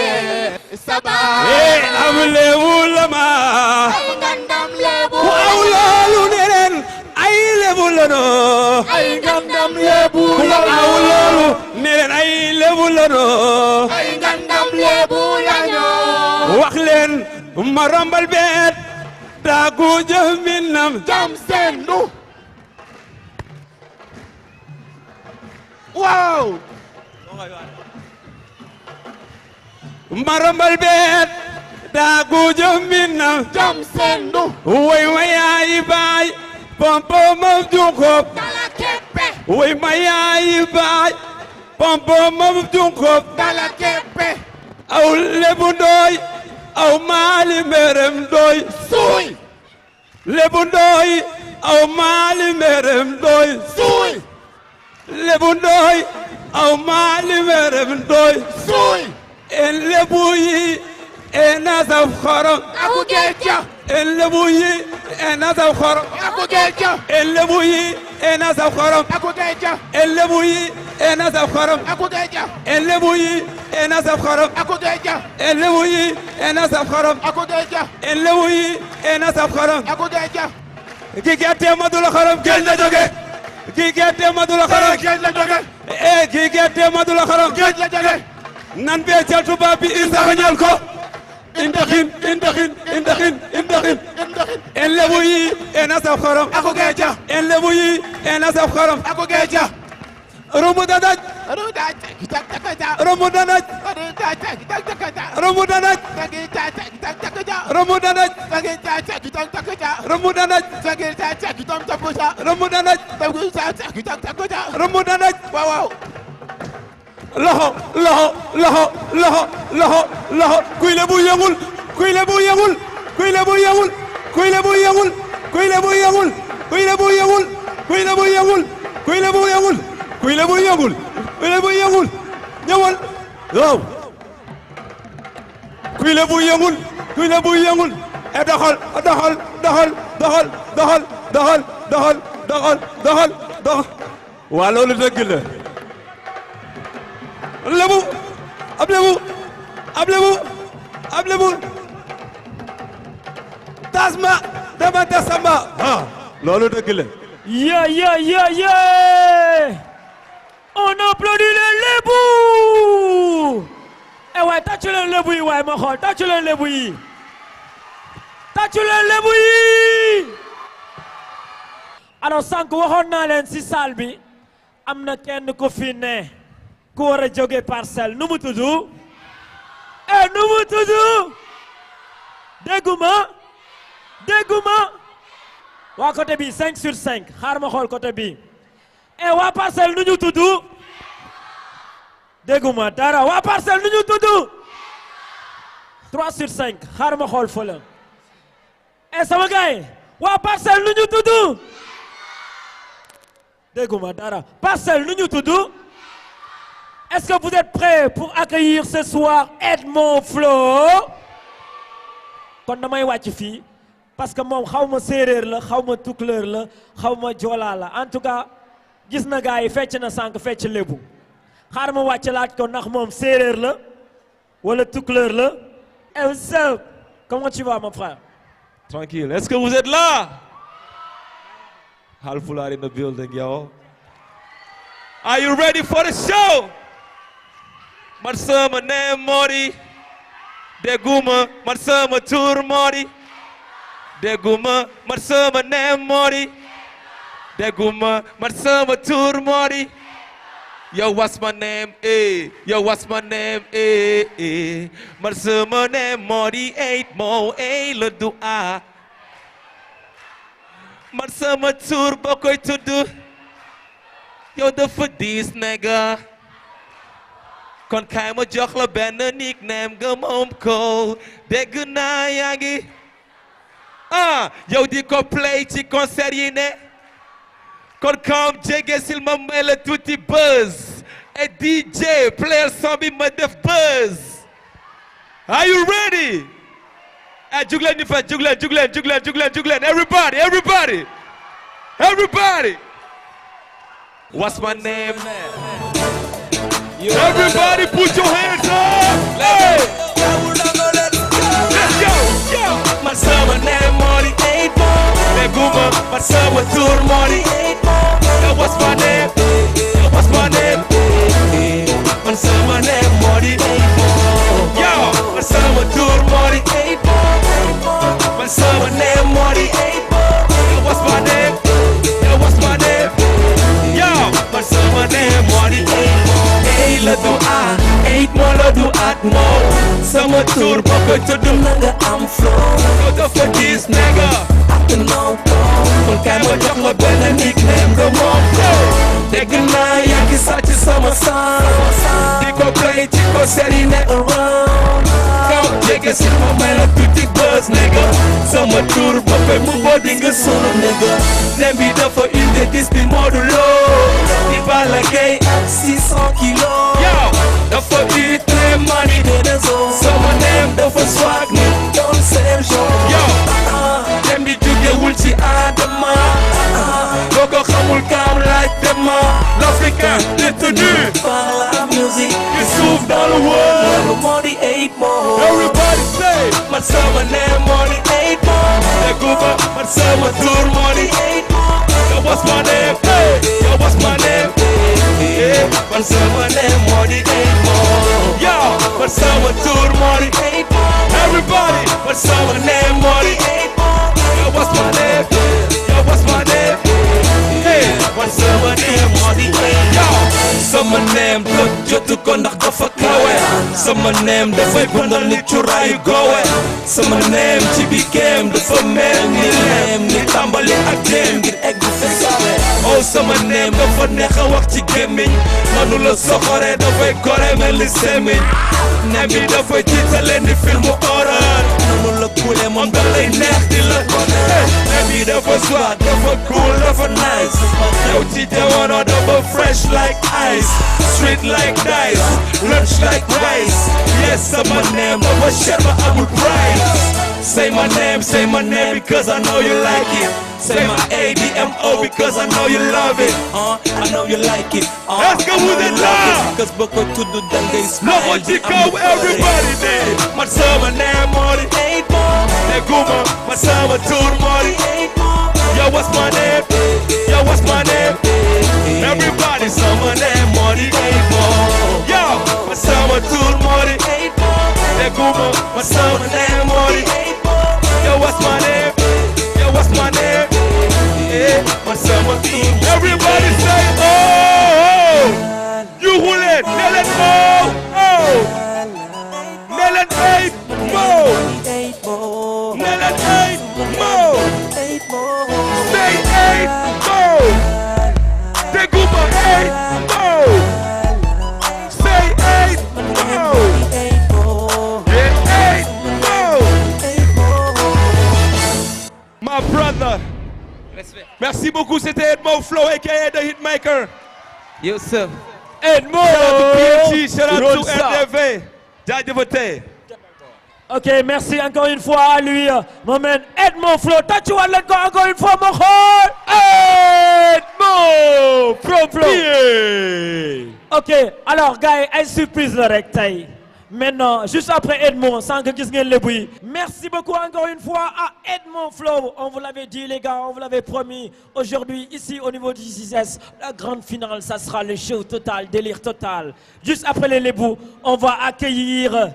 sabaya man am lebu lama ay ngandam lebu waaw loolu ne leen ay lebu lano ay ngandam lebu waaw loolu ne leen ay lebu lano ay ngandam lebu lañu wax leen ma rombal beet daagu jëf minam jam sendu waaw ma rombal beet daagu jëf minam jam sendu way ma yaayi baay pompo moom junkob dala keppe way ma yaayi baay pompo moom junkob dala keppe aw Lebu Ndooy aw maali merem Ndooy suuy Lebu Ndooy aw maali merem Ndooy suuy Lebu Ndooy aw maali merem Ndooy suuy en lebu yi en asaf xorom aku geeja en lebu yi en asaf xorom aku geeja en lebu yi en asaf xorom aku geeja en lebu yi en asaf xorom aku geeja en lebu yi en asaf xorom aku geeja en lebu yi en asaf xorom aku geeja en lebu yi en asaf xorom aku geeja ki gerte ma du la xorom géej la jóge ki gerte ma du la xorom géej la jóge ki gerte ma du la xorom géej la jóge nan bee cal tubaab bi isa ñal ko indaxin en lebu yi en asaf xorom aku geeja en lebu yi en asaf xorom aku geeja rumbu dadaj rumbu dadaj rumbu dadaj rumbu dadaj rumbu dadaj rumbu dadaj rumbu dadaj waaw loxo kuy lebu yëngul kuy lebu yëngul kuy lebu yëngul kuy lebu yëngul kuy lebu yëngul kuy lebu yëngul kuy lebu yëngul kuy lebu yëngul kuy lebu yëngul kuy lebu yëngul ñëwal waaw kuy lebu yëngul kuy lebu yëngul e doxal waa loolu dëgg la lebu ab lebu tasma dama tasamba loolu dëgg la on applaudit les Lébou eh waay tàccu leen Lébou yi waay ma xool tàccu leen Lébou yi alors sànq waxoon naa leen ci salle bi am na kenn ku fi ne ku war a jóge Parcelles nu mu tudd nu mu tudd dégguma waa côté bi 5 sur 5 xaar ma xool côté bi waa Parcelles nu ñu tudd dégguma dara waa Parcelles nu ñu tudd 3 sur 5 xaar ma xool fële sama gars waa Parcelles nu ñu tudd dégguma dara Parcelles nu ñu tudd. Est-ce que vous êtes prêts pour accueillir ce soir Edmond Flo? kon damay wàcc fii parce que moom xaw ma séeréer la xaw ma tukulóor la xaw ma joolaa la en tout cas gis na gars yi fecc na sànq fecc lébu xaar ma wàcc laaj ko ndax moom séeréer la wala tukulóor la. Et what's up? Comment tu vas mon frère? Tranquille. Est-ce que vous êtes là? Halfpulaar in the building, yo. Are you ready for the show? Man sama ne mori. Deguma man sama tur mori. Deguma man sama ne mori. Deguma man sama tur mori. Yo, what's my name? Eh. Yo, what's my name? Eh. Eh. Man sama name Modi 8 Mo. Eh, le doa. Man sama tour bokoy tuddu. Yo, dafa diis nigga. Kon kaay ma jox la benn nickname nga moom ko. Dégg naa yaa ngi. Yow di ko play ci concert yi ne. Kon kam jege sil ma may la tuuti buzz. Et DJ player son bi ma def buzz. Are you ready? Jugleen ñu fa jugleen. Everybody. What's my name? Everybody put your hands up. Hey. Let's go. Man sama name Modi 8 Mo. Leguma, man sama tour Modi 8 Mo. Yo, what's my name? Man sama name Modi 8 Mo. Yo, man sama tour Modi 8 Mo. Man sama name Modi 8 Mo. Yo, what's my name? Yo, man sama name Modi 8 Mo. Hey, la du a 8 Mo la du at Mo. Sama tour ba ko tudd na nga am flow. Ko dafa diis nigga. No, kon kaay ma jox la benn nickname nga moom ko. Dégg naa yaa ngi sàcc sama sound. Di ko play ci ko seri ne around. Kaw jege si ma may la tuuti buzz nigga. Sama tour ba koy mu boo di nga solo nigga. Nem bi dafa indi dis bi modulo. Di Balla Gaye ak 600 kilos. Yow dafa ite money de réseau. Sama nem dafa swag ni doon seen show. Yow dem bi jógewul ci Adama. Boo ko xamul kaam laaj dema. L'Africain détenu par la musique qui souffle dans le world. Modi 8 Mo. Everybody say man sama name Modi 8 Mo. Leguma man sama tour Modi 8 Mo. Yo, what's my name? Hey. Yo, what's my name? Yeah. Man sama name Modi 8 Mo. Yo, man sama tour Modi 8 Mo. Everybody man sama name Modi 8 Mo. Yo, what's my name? Yo, what's my name? Hey, man sama name Modi 8 Mo. Sama name lot jotu ko ndax dafa kawe. Sama name dafay bundal ni curaayu goowe. Sama name ci bi game dafa mel ni lem ni tàmbali ak dem ngir egg fa sawe. Oh sama name dafa neex a wax ci gémmiñ. Manu la soxore dafay gore mel ni semiñ. Nem bi dafay tiitale ni filmu horror. Nanu la kuule moom da lay neex di la connaître. Nem bi dafa swag dafa cool dafa nice. Yow ci jamono dafa fresh like ice. Street like dice, lunch like rice. Yes, say my name, but what share my amul price. Say my name because I know you like it. Say my ADMO because I know you love it. I know you like it. Let's go with it now. Because boko to do then they smile. No go everybody there. Man sama name Modi 8 Mo. Leguma, man sama tour Modi 8 Mo. Yo, what's my name? Yo, what's my name? Everybody sama name Modi 8 Mo. Yo, man sama tour Modi 8 Mo. Leguma, man sama name Modi 8 Mo. Yo, what's my name? Yo, what's my name? Yeah, man sama tour. Everybody say oh. You roule it, nail it oh. Oh. Nail it 8 Mo. Nail it 8 Mo. Say 8 Mo. Leguma 8 Mo. Say 8 Mo. Yeah, 8 Mo. My brother. Merci beaucoup, c'était Edmo Flow aka The Hitmaker. Yo sir. Edmo. Shout out to PNG, shout out to NDV. Jaajëfate. Ok, merci encore une fois à lui, mon man Edmo Flow. Tâche-toi encore une fois, mon rôle. Edmo Flow. Ok, alors gars, une surprise le rek tay. Maintenant, juste après Edmond, sans que gis ngeen lebu yi. Merci beaucoup encore une fois à Edmond Flow. On vous l'avait dit les gars, on vous l'avait promis. Aujourd'hui, ici au niveau du 6S, la grande finale, ça sera le show total, délire total. Juste après les lebou, on va accueillir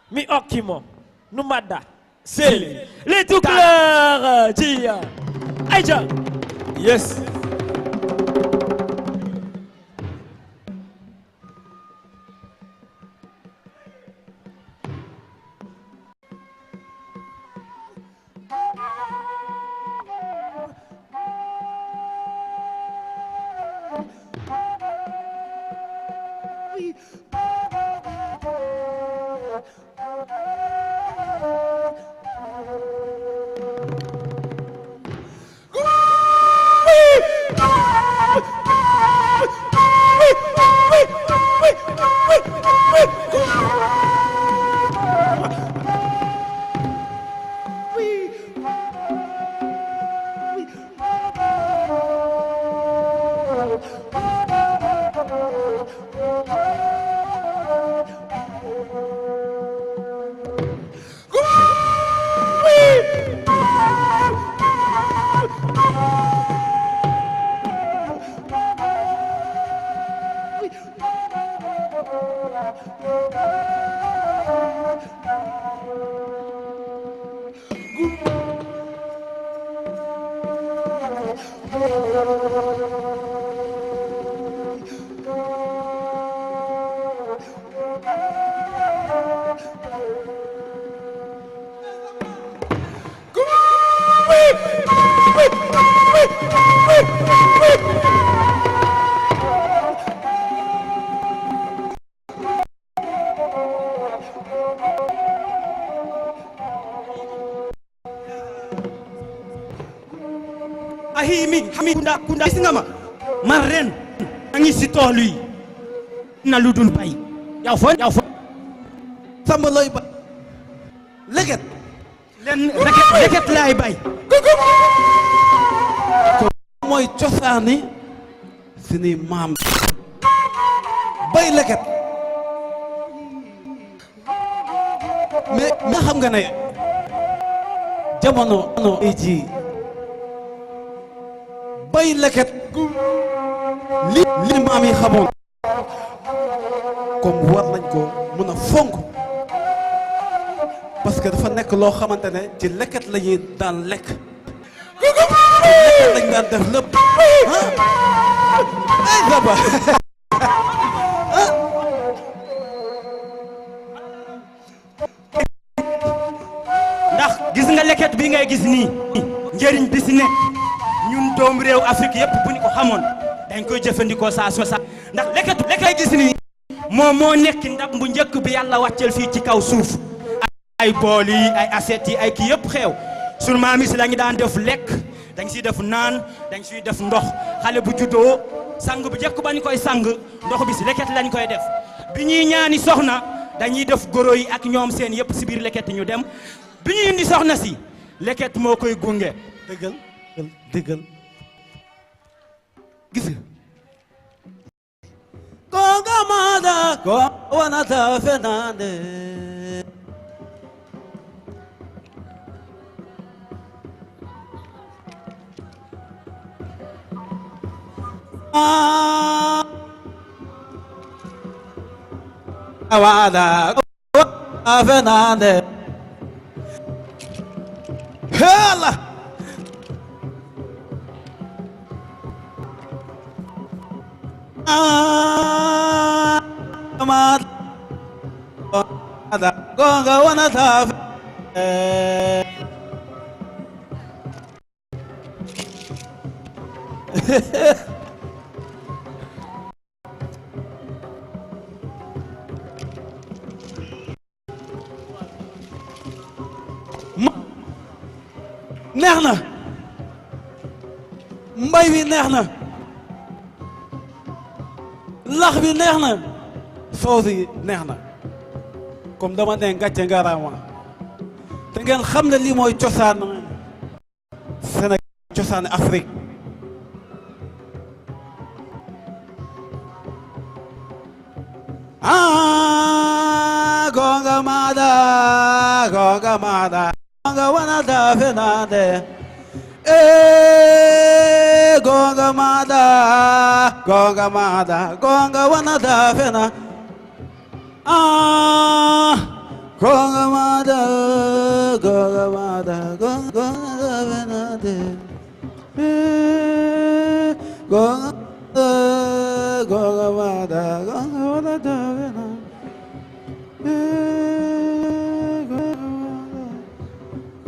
Mi Okimo, Numada, Seli, les tout clairs, Dia, Aïja. Yes. kunda gis nga ma man ren a ngi si tool yi na lu dul bay yow fo Samba looy bay leket len leket laay bay ko mooy cosaani suñuy maam bay leket mais nga xam nga ne jamono ay ji bay leket li maam yi xamoon comme war nañ ko mën a fonk parce que dafa nekk loo xamante ne ci leket la ñuy daan lekk lañ daan def lépp ay Samba ndax gis nga leket bi ngay gis nii njëriñ bi si ne ñun doomu réew Afrique yépp bu ñu ko xamoon dañ koy jëfandikoo saa so sa ndax lekket gis nii moom moo nekk ndab bu njëkk bi yàlla wàccel fii ci kaw suuf ay bool yi ay assiette yi ay kii yëpp xew sunu maam yi si la ñu daan def lekk dañ siy def naan dañ siy def ndox xale bu juddoo sang bu njëkk ba ñu koy sang ndox bi si lekket lañ koy def bi ñuy ñaani soxna dañuy def goro yi ak ñoom seen yëpp si biir lekket ñu dem bi ñuy indi soxna si lekket moo koy gunge. dëggal gis nga Konga mada ko wanata fenande wada ko fenande hela Konga wanata neex na mbay bi neex na lax bi neex na soos yi neex na comme dama ne gàcce ngaraama te ngeen xam ne lii mooy cosaan Sénégal cosaan Afrique Konga mada Konga wanata fenande Konga mada Konga wanata fena Konga mada Konga fenande Konga mada Konga wanata fena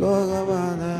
Konga mada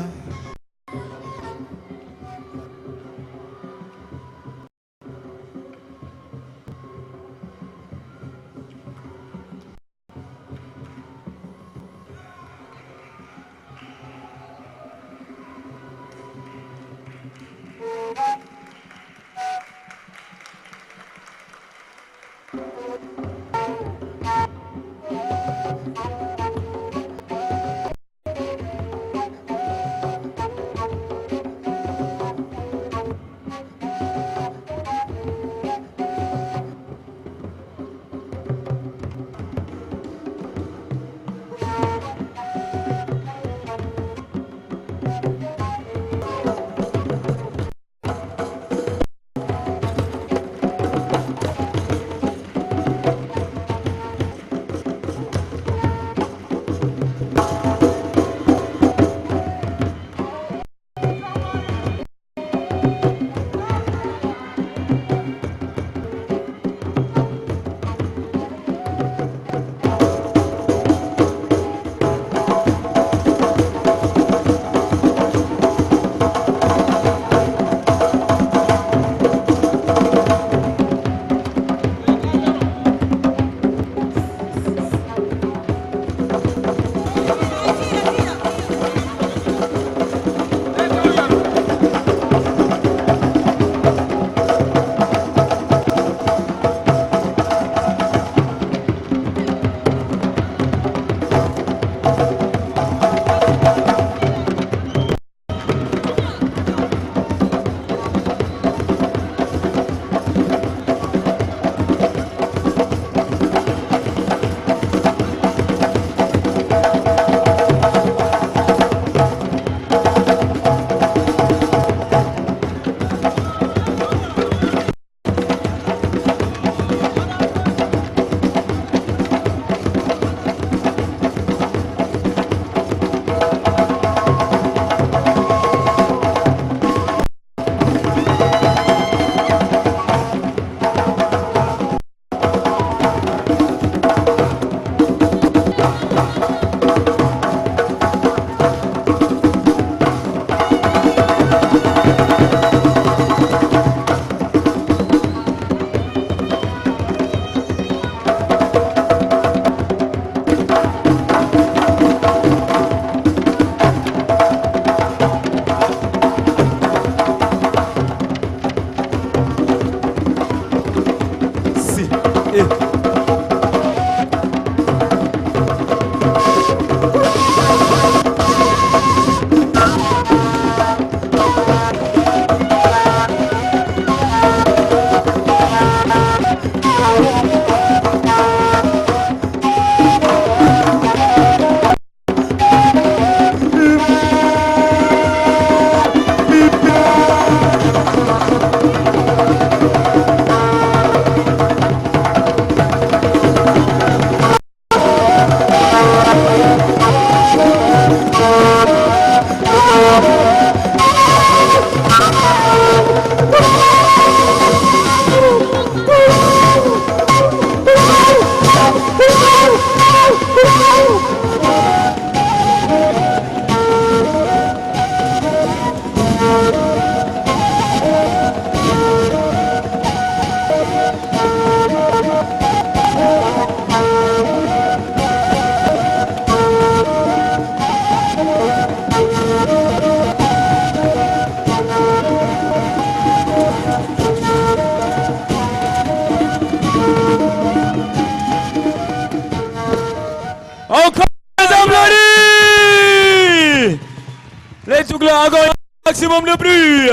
encore un maximum de bruit.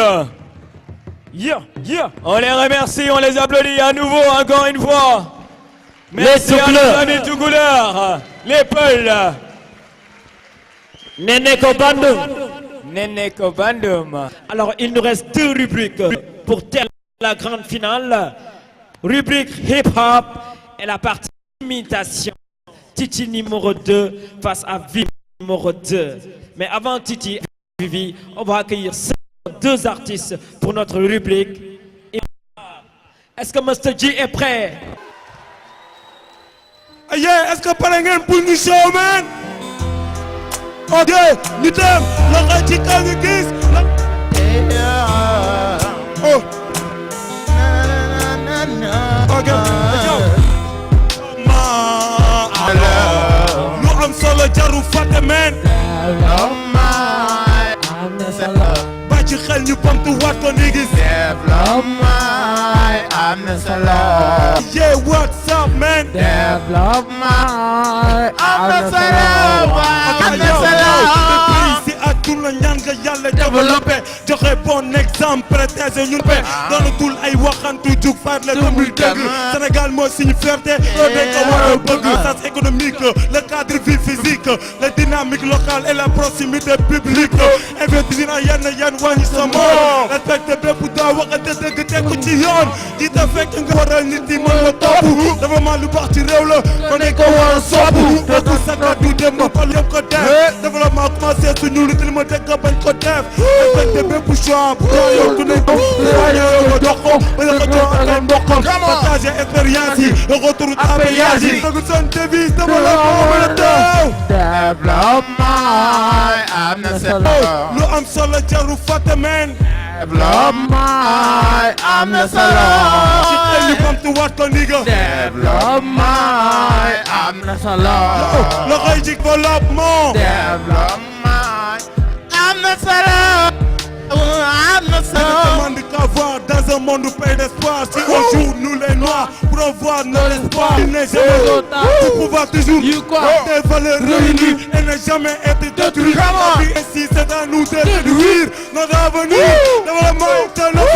Yeah, yeah. On les remercie, on les applaudit à nouveau, encore une fois. Merci Les à nos amis tout couleurs, les Peuls. Neneko Bandung. Neneko Bandung. Alors, il nous reste 2 rubriques pour terminer la grande finale. Rubrique hip-hop et la partie imitation. Titi numéro 2 face à Vivi numéro 2. Mais avant Titi et Vivi, on va accueillir 2 artistes pour notre rubrique. Est-ce que Mr. G est prêt? Yeah, est-ce que pare ngeen pour ñu show man? Ok, ñu dem loxo ci kaw ñu gis. Oh. Ok, lu am solo jaru fàtte man. Ba ci xel ñu bamtu waat ko ni gis. Yeah, what's up, man? Si àdduna ñaan nga yàlla développé joxe bon exemple prétese ñun pe doonatul ay waxantu jug faat la te muy dëgg Sénégal mooy suñu fierté loolu dañ ko war a bëgg sas économique le cadre vie physique la dynamique locale et la proximité publique investir na yenn wàññi sa moom respecté bépp daa waxante dëgg teg ko ci yoon di ta fekk nga waral nit yi mën la topp dafa ma lu baax ci réew la kon dañ ko war a sopp te ku sa kàddu dem ba pal yëpp ko def développement commencé suñu lu til ma dëgg bañ ko def respecté bépp choix bu daa yokku nañ ko waaye nga jox ko ba la ko jox ak ay mbokkam partager expérience yi le retour à péage yi dëgg son devise développement mën a taw développement am na solo lu am solo jaru fàtte men développement am na solo ci xel ñu bamtu waat ko ndiga développement am na solo loxoy ci développement développement am na solo am na solo demande qu'avoir dans un monde plein d'espoir si on joue nous les noirs pour avoir notre espoir il n'est jamais trop tard pour pouvoir toujours des valeurs réunies et ne jamais être détruit puis ici c'est à nous de réduire notre avenir développement téléphone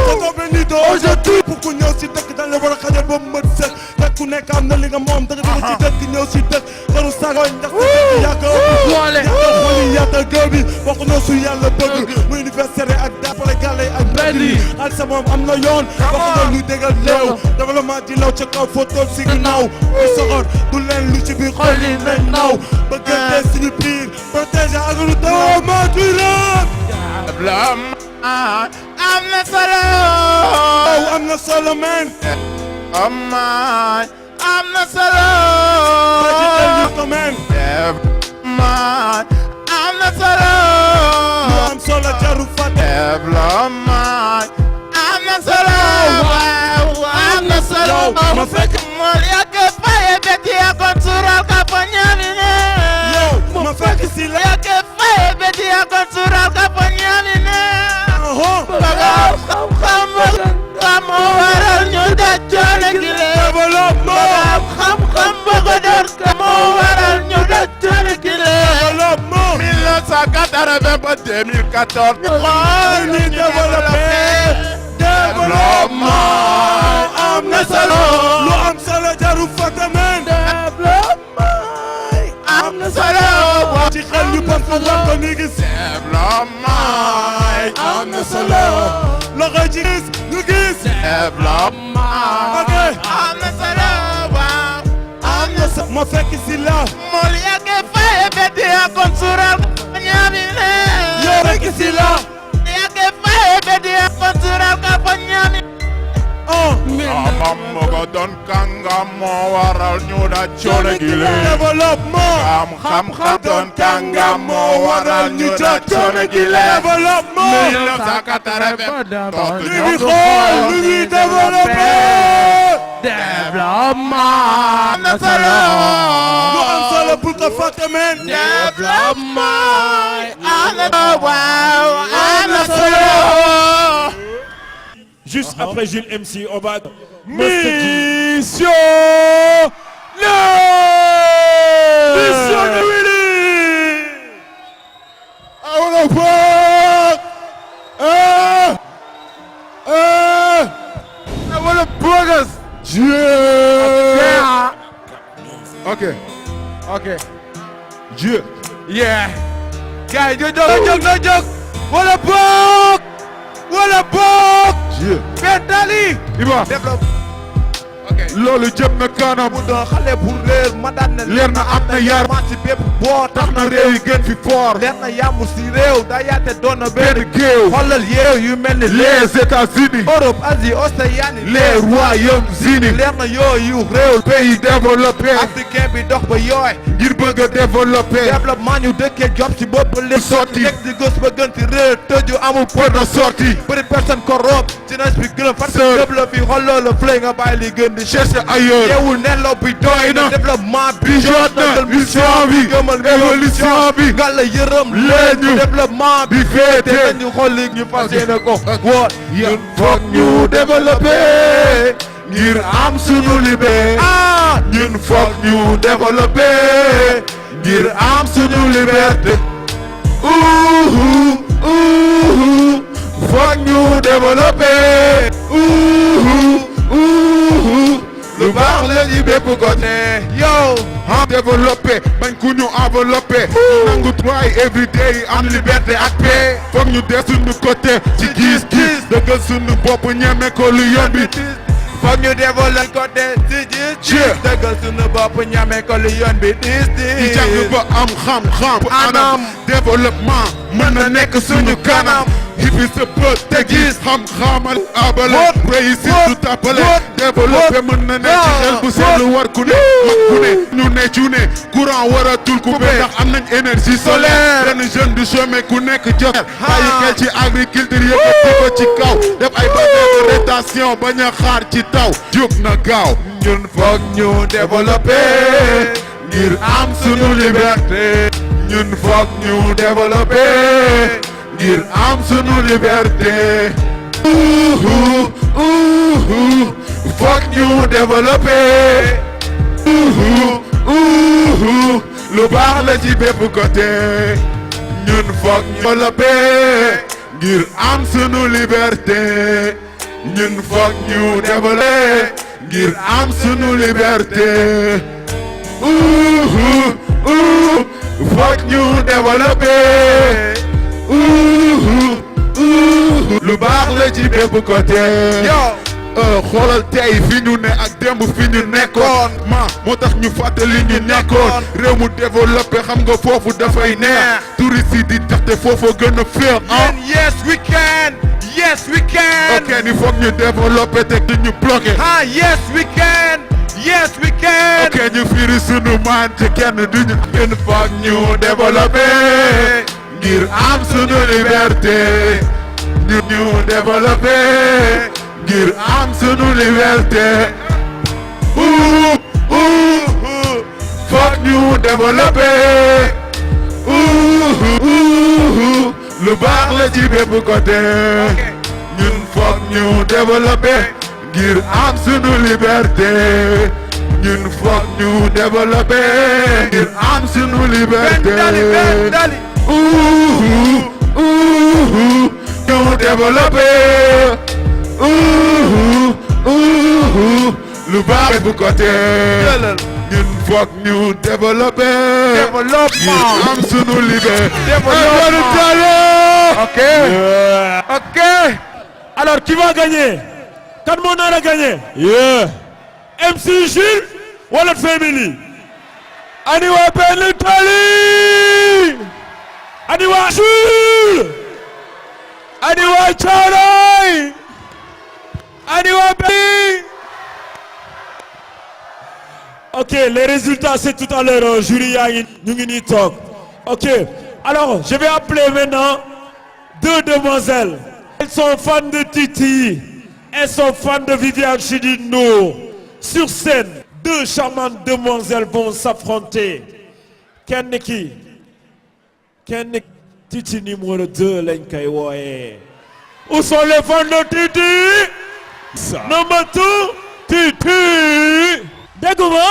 c'est devenu d'aujourd'hui pour ku ñëw si dëkk dañ la war a xajal ba mu mët sëkk te ku nekk am na li nga moom dëgg dëgg ci dëkk ñëw si dëkk daru sagoñ ndax si dëkk yàgg doole yàgg xoli yàgg gëm bi bokk na su yàlla bëgg mu université ak dapale gàlle ak mbedd yi ak sa moom am na yoon bokk na lu dégal léew développement di law ca kaw photo si ginnaaw lu soxor du leen lu ci biir xol yi nañ naw bëggante suñu biir protéger ak lu développement du rêve am na solo am na solo man am na solo man am na solo lu am solo jaru fàtte développement am na solo am na solo ma fekk mool yàgg faye beti yakon sural ka fa ñaamine ma fekk si la yàgg faye beti yakon sural ka fa ñaamine baga xam moo waral ñu daj coono gi lee développement xam bëgg doon ka moo waral ñu daj coono gi lee développement 1980 ba 2014 xool ñu développé développement am na solo lu am solo jaru fàtte men développement am na solo ci xel ñu bokk wax ko ni gis développement am na solo loxo ci gis ñu gis développement ok am na solo waaw am na solo ma fekk si la mool yàgg faye beti akon sural ñaami ne yow fekk si la yàgg faye beti akon sural ka fa ñaami Amam mogo don kangam moo waral ñu daj coono gi lee développement xam don kangam moo waral ñu daj coono gi lee développement 1980 ñu ngi xool ñu ngi développé développement am na solo lu am solo pour ko fàtte men développement am na waaw am na solo. Juste après Jules MC, on va... Mission Mission I wanna Yeah. Okay. Okay. Yeah. Yeah. Guys, you don't joke. What a book. What a book. Yeah. Mentally. Iba. Develop. loolu jëm na kanam mu doon xale bu réer ma daan ne leer na am na yar ma ci bépp boor tax na réew yi gën fi foor leer na yàmmu si réew daa yaate doon na benn géew xoolal yeew yu mel ni les États-Unis Europe Asie Océanie les Royaumes-Unis leer na yooyu réew pays développé africain bi dox ba yooy ngir bëgg a développé développement ñu dëkkee job ci bopp lépp sotti nekk di gës ba gën ci réew tëju amul point de sortie bëri personne corrompt jeunesse bi gën a parce que dëb la fi xooloo la flay nga bàyyi li gën di chercher ailleurs yeewul nelaw bi doy na développement bi jot na mission bi gëmal évolution bi nga la yërëm leenu développement bi féete nañu xool li ñu fas yéene ko woon yéen foog ñu développé ngir am sunu liberté ñun foog ñu développé ngir am sunu liberté foog ñu développé lu baax la ci bépp côté yow am développé bañ ku ñu enveloppé nangu try every day am liberté ak paix foog ñu des suñu côté ci gis-gis dëggal suñu bopp ñeme ko lu yoon bi foog ñu développé côté ci gis-gis dëggal suñu bopp ñeme ko lu yoon bi di jàng ba am xam-xam anam développement mën na nekk suñu kanam hippie sa bët te gis xam-xamal abale réussir du tàppale développé mën na ne ci xel bu seetlu war ku ne mag ku ne ñu ne cu ne courant waratul coupé ndax am nañ énergie solaire benn jeune du chemin ku nekk jot bàyyi xel ci agriculture yëkkati ko ci kaw def ay bassin de rétention bañ a xaar ci taw jóg na gaaw ñun foog ñu développé ngir am sunu liberté ñun foog ñu développé ngir am sunu liberté foog ñu développé lu baax la ci bépp côté ñun foog ñu développé ngir am sunu liberté ñun foog ñu développé ngir am sunu liberté foog ñu développé lu baax la ci bépp côté xoolal tey fi ñu ne ak démb fi ñu nekkoon moo tax ñu fàttali ñu nekkoon réew mu développé xam nga foofu dafay neex touriste yi di taxte foofu gën a féex yes we can yes we can ok ni foog ñu développé te di ñu bloqué yes we can yes we can ok ñu firi sunu maan ci kenn duñu gën foog ñu développé ngir am sunu liberté ñu développé ngir am sunu liberté foog ñu développé lu baax la ci bépp côté ñun foog ñu développé ngir am sunu liberté ñun foog ñu développé ngir am sunu liberté ñu développé lu baax bu côté ñun foog ñu développé ngir am sunu liberté ok ok alors qui va gagner kan moo nar a gagner MC Jules wala Family ani waa benn tali ani waa Jules ani waa Thiaroye ani waa benn. Ok, les résultats c'est tout à l'heure. Jury yaa ngi ñu ngi nii toog. Ok, alors je vais appeler maintenant deux demoiselles. Elles sont fans de Titi. Elles sont fans de Viviane Chidid Ndour. Sur scène, deux charmantes demoiselles vont s'affronter. Kenn ki Titi numéro 2 lañ koy wooyee. Où sont les fans de Titi? Number 2, Titi. Dégouma.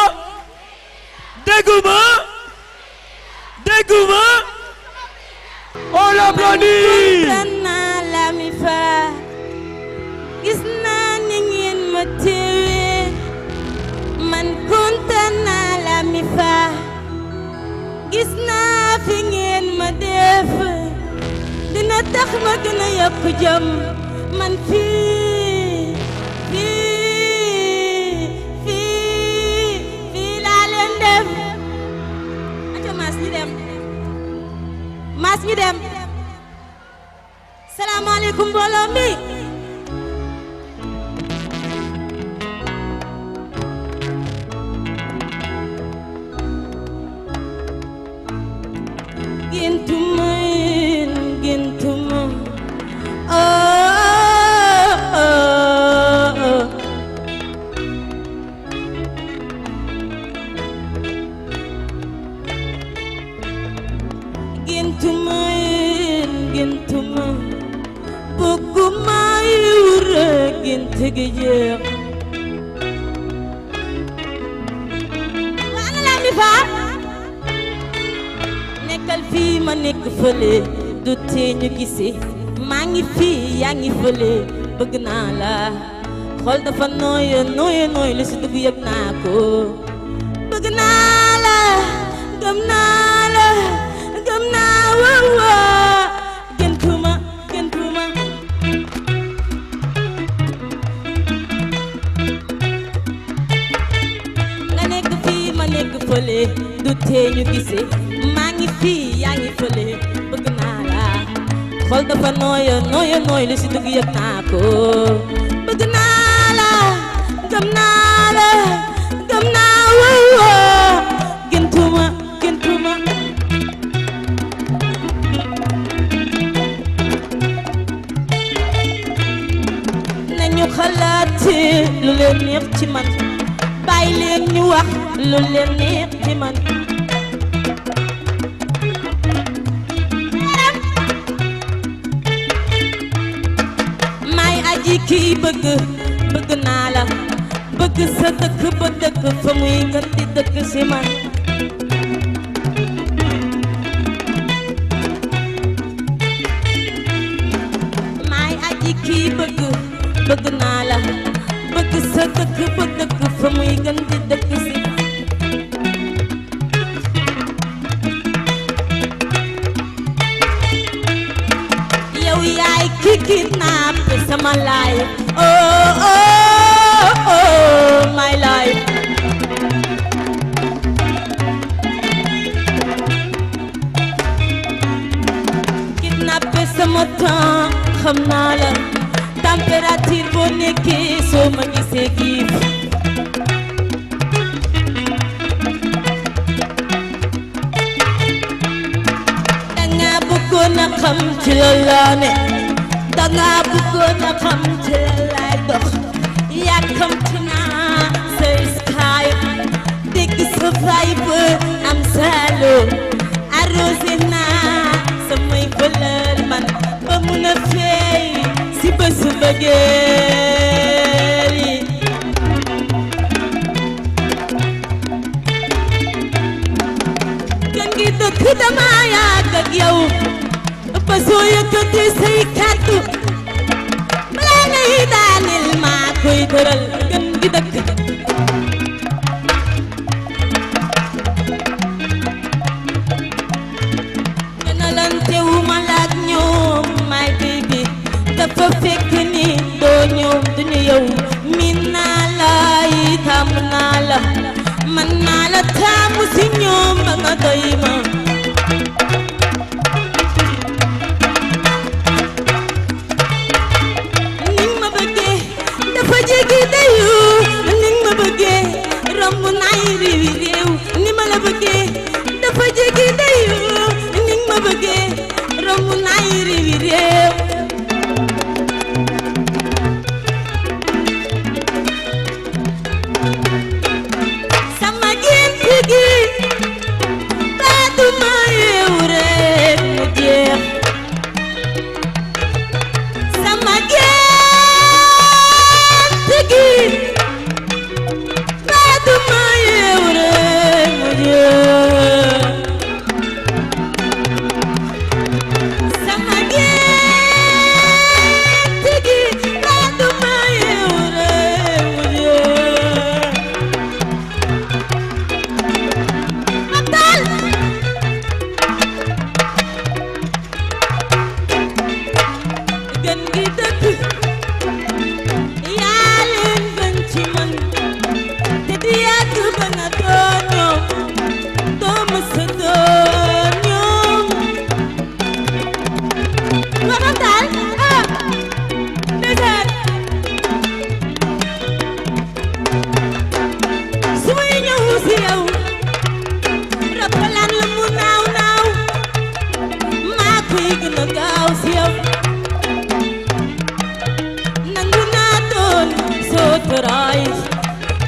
On l'applaudit. la mi fa gis naa ni ngeen ma téye tax ma gën a yokk jom man fii laa leen def aca maas ñi dem maas ñi dem salaamaaleykum mbooloo mi gintuma gintuma bëgguma yure gint gi jeex waana la mi faat nekkal fii ma nekk fële du tee ñu gise maa ngi fii yaa ngi fële bëgg naa la xol dafa nooyo lu si dugg yëg naa ko bëgg naa la gëm naa woo gëntuma nga nekk fii ma nekk fële du tee ñu gise maa ngi fii yaa ngi fële bëgg naa la xol dafa nooyo lu si dugg yëg naa ko bëgg naa la gëm naa woo gëntuma nañu xalaat lu leen neex ci man bàyyi leen ñu wax lu leen neex ci man may aji kii bëgg naa la bëgg sa dëkk ba dëkk fa muy gën di dëkk si man may aji kii bëgg naa la bëgg sa dëkk ba dëkk fa muy gën di dëkk si yow yaay ki kidnappé sama life oh my life kidnappé sama temps xam naa la température boo nekkee soo ma gisee giif danga bëggoon a xam ci la laa ne danga bëggoon a xam ci la laay dox yàkkamti naa sa sky dégg sa vibe am salo arrosé naa samay fleur man ba mun a feey si bésu bëggeel yi gën gi dëkk dama yàgg ak yow ba soo yëkkati say kàddu balaa ngay daaneel maa koy tëral gën gi dëkk gënalante wu ma laak ñoom my baby dafa fekk ni doo ñoom duñu yow min naa la itam naa la man naa la taamu si ñoom ba nga doy ma ning ma bëggee dafa jéggi dayu ning ma bëggee romb naay réewi réew ni ma la bëggee dafa jéggi dayu ning ma bëggee romb naay réewi réew sama gént gi baat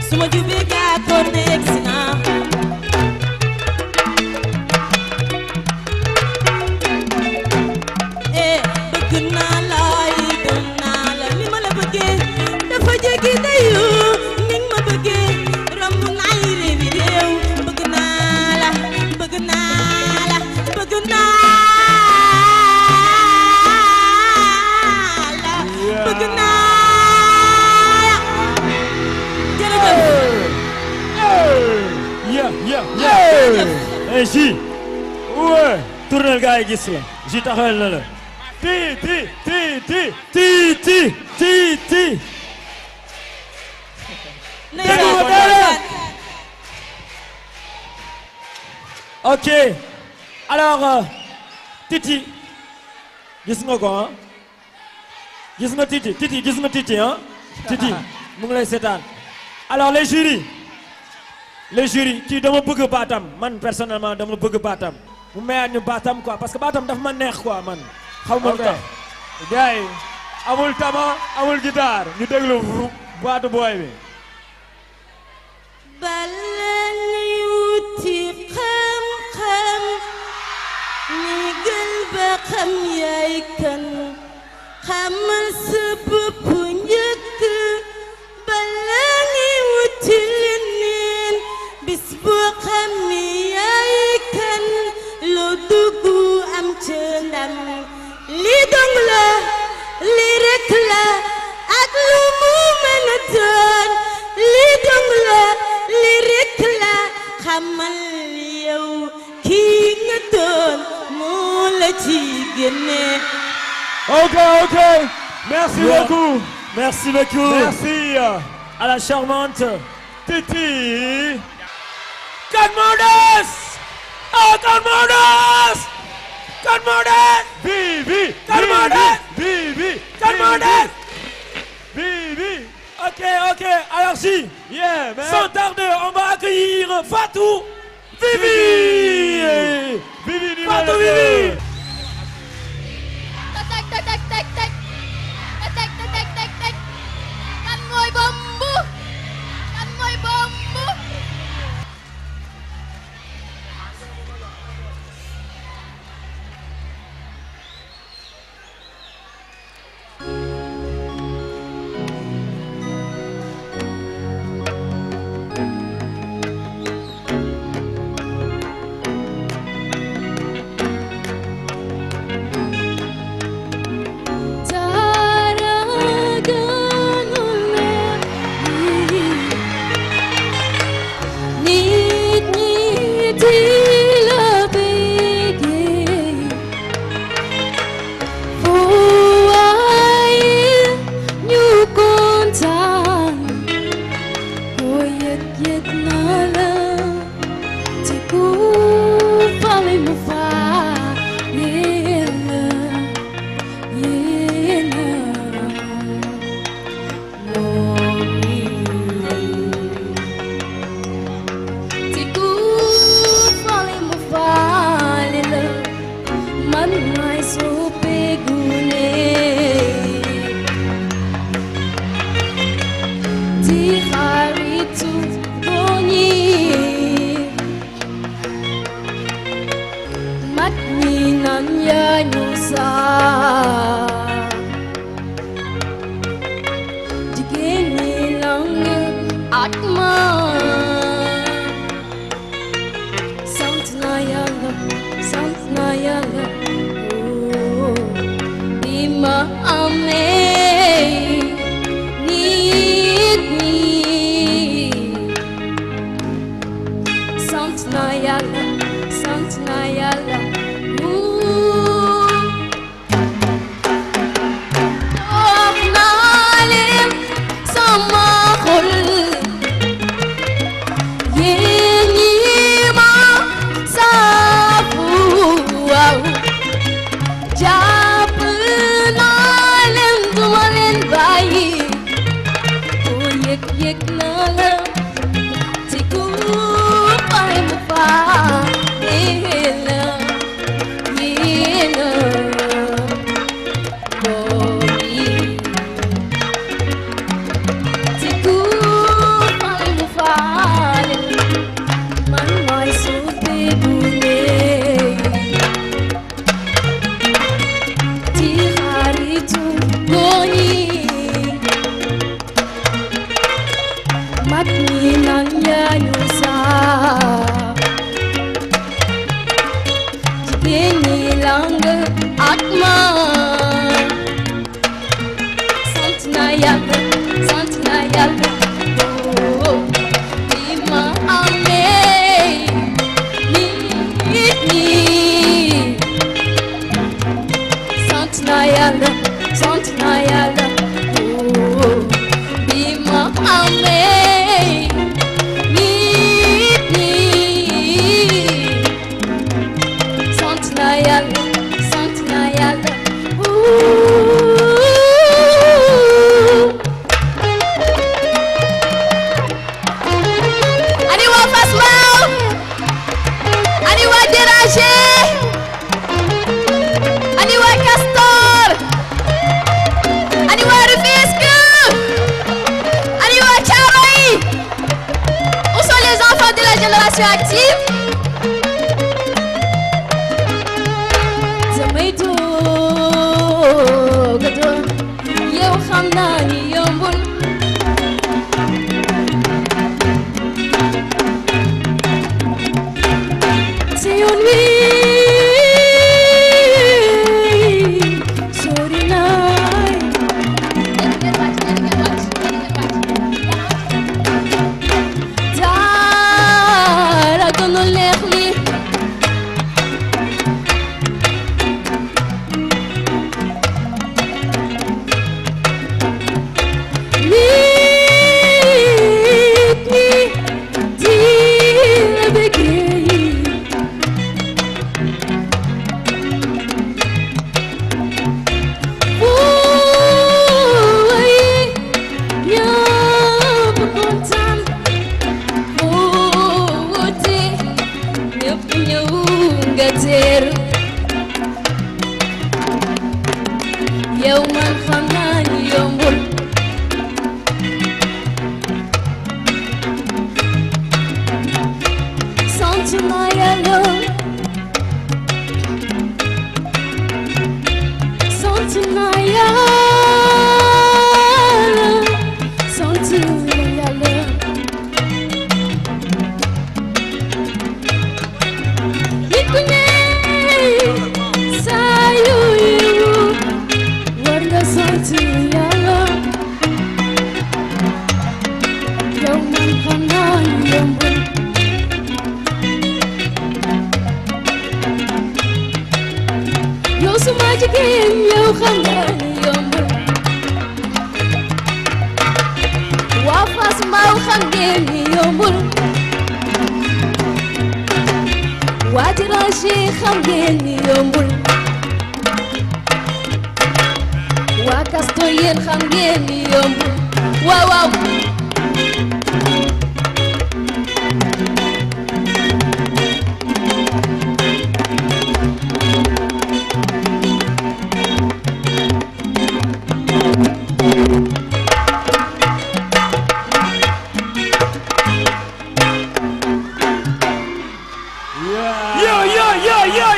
suma jubee gàkkoor ne egsi naa bëgg naa la gëm naa la ni ma la bëggee dafa jéggi dayu ni ma bëggee romb naa yi réewi réew bëgg naa la bëgg naa la bëgg naa la bëgg naa Hey, J. Ouais. Tournel gars yi gis la. J taxawal na la. Ti. Ok. Alors, Titi. Gis nga ko ah. Gis nga Titi. Titi gis nga Titi ah. Titi mu ngi lay seetaan. Alors les jurys. Les jurys kii dama bëgg baatam man personnellement dama bëgg baatam mu mayaat ñu baatam quoi parce que baatam daf ma neex quoi man xaw ma lu tax gars yi amul tama amul guitare ñu déglu baatu booy bi bala ñuy wuti xam-xam ni gël ba xam yaay kan xamal sa bopp njëkk bala ñuy wuti leneen bis boo xam ni yaay kan loo dugg am ca ndam lii dong la lii rekk la ak lu mu mën a doon lii dong la lii rekk la xamal yow kii nga doon moo la ci génne. Ok. Merci beaucoup. Merci beaucoup. Merci à la charmante Titi. Good morning. Oh, good morning. Good morning. Vivi. Good morning. Vivi. Good morning. Vivi. Ok. Alors si. Yeah, man. Sans tarder, on va accueillir Fatou Vivi. Vivi Fatou Vivi. Kan mooy bombu. Kan mooy bombu. ñi naan ñaañu saa jigéen ñi lang ak man sant naa yàlla bi ma amee nit ñi sant naa yàlla bi ma amee nit ñi sant naa yàlla ani waa Fass Mbao ani waa Déranger ani waa Castor ani waa Rufisque ani waa Thiaroye où sont les enfants de la génération active damay doog a doon yow xam naa ni yombul si yoon wi sori naay dara gënul neex li nit ñi di la bëggee ooy ñëpp kontaan woote ñëpp ñëw nga teeru yow man xam naa ni yombul sant naa yàlla sant naa yàlla sant naa yàlla nit ku ne saa yu yiwu war nga sant yàlla yow man xam naa ni yombul yow suma jigéen yow xam nga ni yombul waa Fass Mbao xam ngeen ni yombul waa Déranger xam ngeen ni yombul waa Castor yéen xam ngeen ni yombul waaw waaw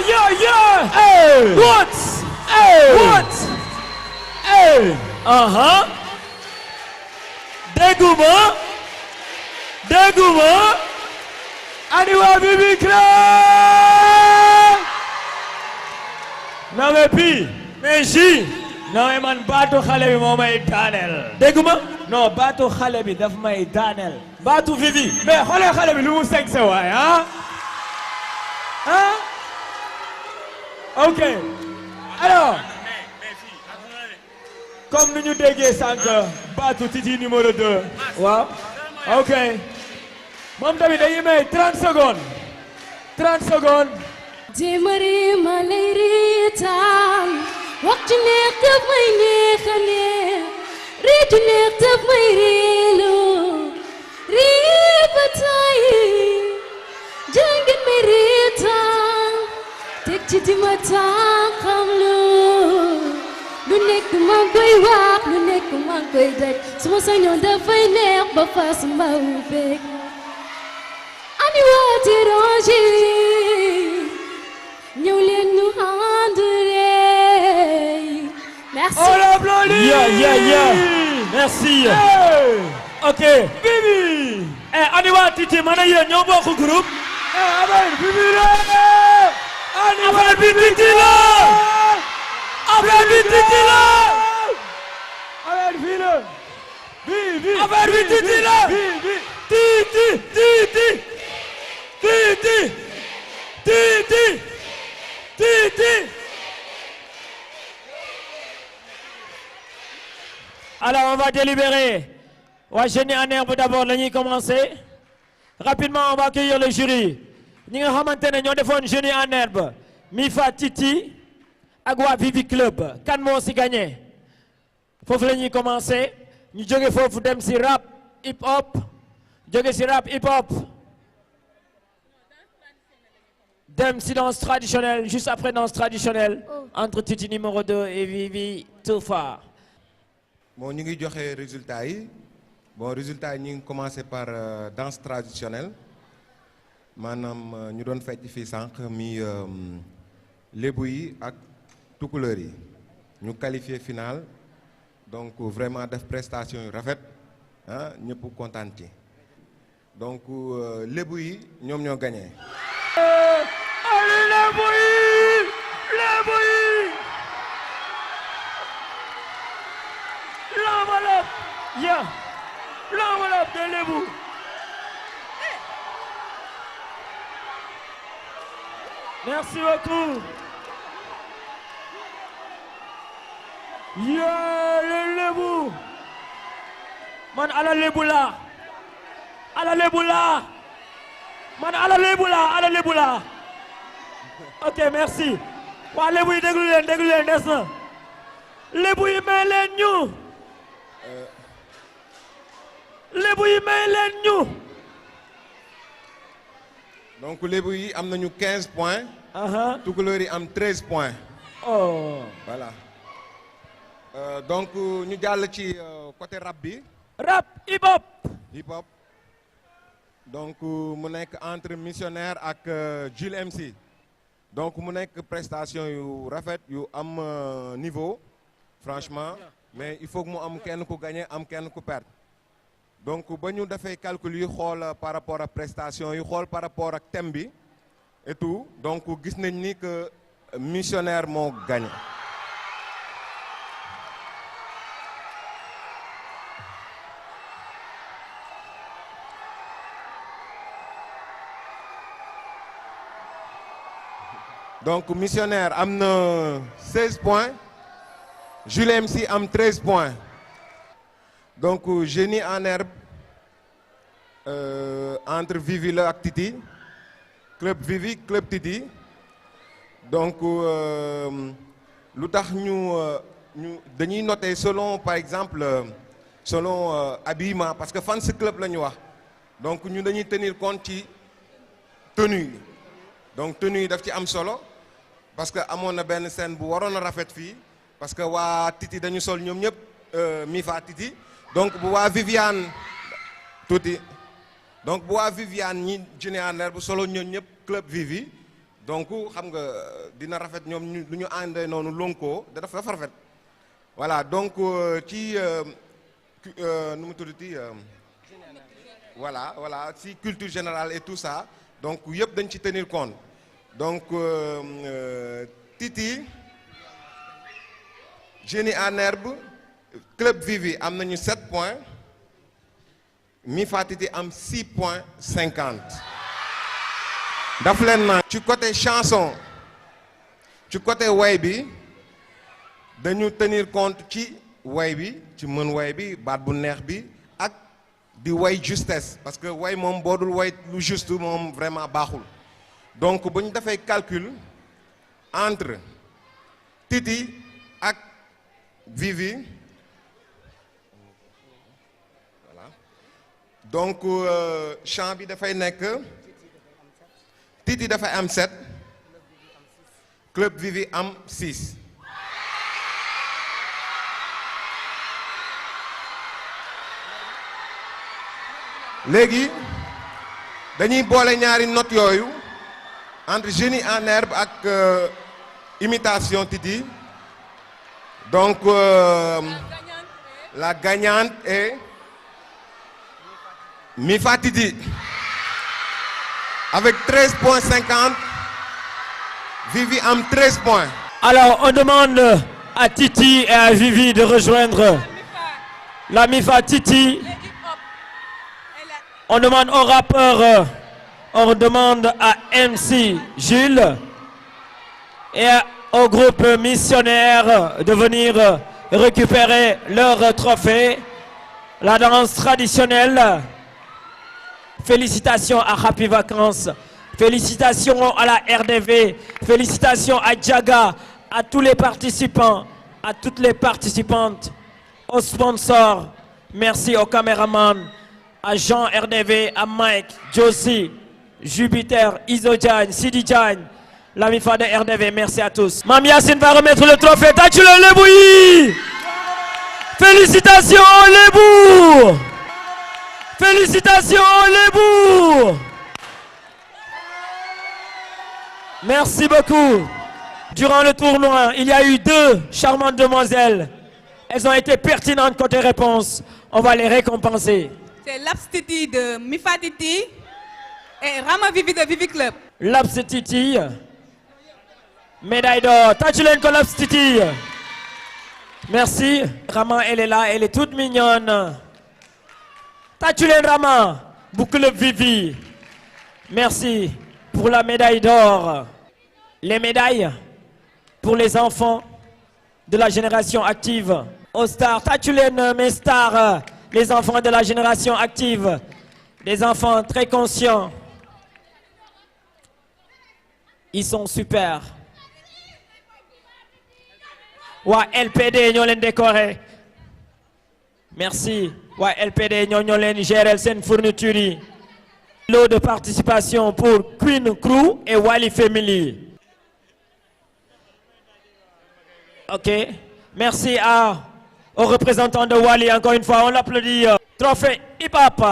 Yeah. Hey. What? Hey. What? Hey. Dégguma. Ani waa Bibi Clan. Non mais puis, mais si. Non mais man baatu xale bi moo may daaneel. Dégguma? Non baatu xale bi daf may daaneel. Baatu Vivi. Mais xoolee xale bi lu mu seg sa waay Ok. Alors, comme nous déggee sànq baatu Titi numéro 2. waaw. Ok. moom tamit dañuy may 30 secondes. 30 secondes. Dimari ma lay riitaan waxtu neex daf may neex a neex riitu neex daf may riilu riipataay jàngin may riitaan teg ci di ma tànqam lu nekk maa koy wax lu nekk maa koy daj suma sañoon dafay neex ba Fass Mbao bég ani waa Déranger ñëw leen ñu àndale. Merci. On l'applaudit. Yeah. Merci. Hey. Ok. Bibi. ani waa Titi man ak yéen ñoo bokk groupe. affaire bi bi la. affaire bi Titi la. affaire bi Titi la. affaire bi la. bi affaire bi Titi la. Titi Titi Titi Titi Titi. Alors on va délibérer. Ouais, Génie en herbe d'abord, la ñuy commencer. Rapidement, on va accueillir le jury. Ñi nga xamante ne ñoo defoon Génie en herbe. Mifa Titi ak waa Vivi Club. Kan moo si gagné. Foofu la ñuy commencer. ñu jóge foofu dem si rap hip hop. jóge si rap hip hop. dem si danse traditionnelle, juste après danse traditionnelle. Entre Titi numéro 2 et Vivi Toufa. Bon, ñu ngi joxe résultats yi. Bon, résultat yi ñu ngi commencé par danse traditionnelle maanaam ñu doon fecc fii sànq mi lébu yi ak tukulóor yi ñu qualifié final donc vraiment def prestation yu rafet ah ñëpp kontaan ci donc lébu yi ñoom ñoo gagné. Allez lébu yi lébu yi l'enveloppe ya l'enveloppe de Lébou. Merci beaucoup. Yeah, le Lébou. Man ala Lébou la. Ala Lébou la. Man ala Lébou la, ala Lébou la. Ok, merci. Waa Lébou yi déglu leen des na. Lébou yi may leen ñu. Lébu yi may leen ñu. donc lébu yi am nañu 15 points. tukulóor yi am 13 points. oh. voilà. donc ñu jàll ci côté rap bi. rap hip hop. hip hop. donc mu nekk entre missionnaire ak Jules MC. donc mu nekk prestation yu rafet yu am niveau franchement mais il faut que mu am kenn ku gagné am kenn ku perdre. donc ba ñu defee calcul yi xool par rapport ak prestation yi xool par rapport ak thème bi et tout donc gis nañ ni que missionnaire moo gagné. donc missionnaire am na 16 points Jules MC am 13 points. donc Génie en herbe entre Vivi la ak Titi club Vivi club Titi donc lu tax ñu dañuy noter selon par exemple selon habillement parce que fans club la ñu wax donc ñu dañuy tenir compte ci tenue yi donc tenue yi daf ci am solo parce que amoon na benn scène bu waroon a rafet fii parce que waa Titi dañu sol ñoom ñëpp Mifa Titi. donc bu waa Viviane tuuti donc bu waa Viviane ñi Génie en herbe solo ñoom ñëpp club Vivi donc xam nga dina rafet ñoom ñu lu ñu àndee noonu lonko dafa rafet voilà donc ci nu mu tuddati voilà ci culture générale et tout ça donc yëpp dañ ci tenir compte donc Titi Génie en herbe club Vivi am nañu 7 points Mifa Titi am 6 points 50 daf leen na ci côté chanson ci côté way bi dañu tenir compte ci way bi ci mën way bi baat bu neex bi ak di way justesse parce que way moom boo dul way lu juste moom vraiment baaxul donc bu ñu defee calcul entre Titi ak Vivi donc chant bi dafay nekk Titi dafay am 7 club Vivi am 6 léegi dañuy boole ñaari notes yooyu entre Génie en herbe ak imitation Titi donc la gagnante est Mifatiti. Avec 13,50. Vivi a 13 points. Alors, on demande à Titi et à Vivi de rejoindre la Mifa Titi. On demande au rappeur, on demande à MC Jules et au groupe missionnaire de venir récupérer leur trophée. La danse traditionnelle. Félicitations à Happy Vacances. Félicitations à la RDV. Félicitations à Jaga, à tous les participants, à toutes les participantes, aux sponsors. Merci aux caméramans, à Jean RDV, à Mike, Josie, Jupiter, Iso-Diagne, Sidi Diagne, la MIFA de RDV. Merci à tous. Mam Yassine va remettre le trophée. Tachule Lebouyi. Félicitations Lebou. Félicitations Lebou. Merci beaucoup. Durant le tournoi, il y a eu 2 charmantes demoiselles. Elles ont été pertinentes côté réponse. On va les récompenser. C'est Lapstiti de Mifatiti et Rama Vivi de Vivi Club. Lapstiti. Médaille d'or. Tachulen ko Lapstiti. Merci. Rama, elle est là. Elle est toute mignonne. Tachulen Rama. Boucle Vivi. Merci pour la médaille d'or. Les médailles pour les enfants de la génération active. Aux stars, Tachulen, mes stars, les enfants de la génération active. Des enfants très conscients. Ils sont super. Wa LPD, nous les décoré. Merci. Wa LPD, nous les géré cette fourniture. Lot de participation pour Queen Crew et Wally Family. Ok. Merci aux représentants de Wally. Encore une fois, on l'applaudit. Trophée Hip Hop.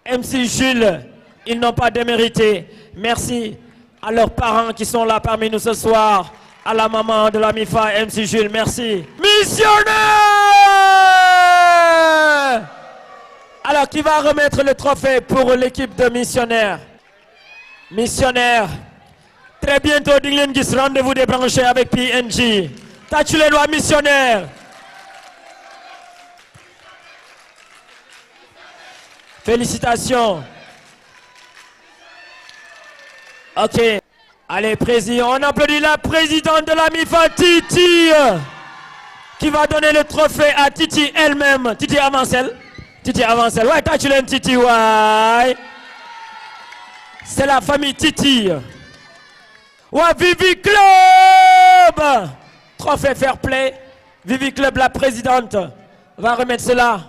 MC Jules, ils n'ont pas démérité. Merci à leurs parents qui sont là parmi nous ce soir. À la maman de la MIFA, MC Jules, merci. Missionnaire! Alors, qui va remettre le trophée pour l'équipe de missionnaires? Missionnaires. Très bientôt, Dinglengis, rendez-vous débranché avec PNG. Tachule Loa missionnaire. Félicitations. Ok. Allez, président, on applaudit la présidente de la MIFA, Titi, qui va donner le trophée à Titi elle-même. Titi Avancel. Titi Avancel. Ouais, Tachulène Titi, ouais. C'est la famille Titi. Ouais, Vivi Club. Trophée Fair Play. Vivi Club, la présidente, va remettre cela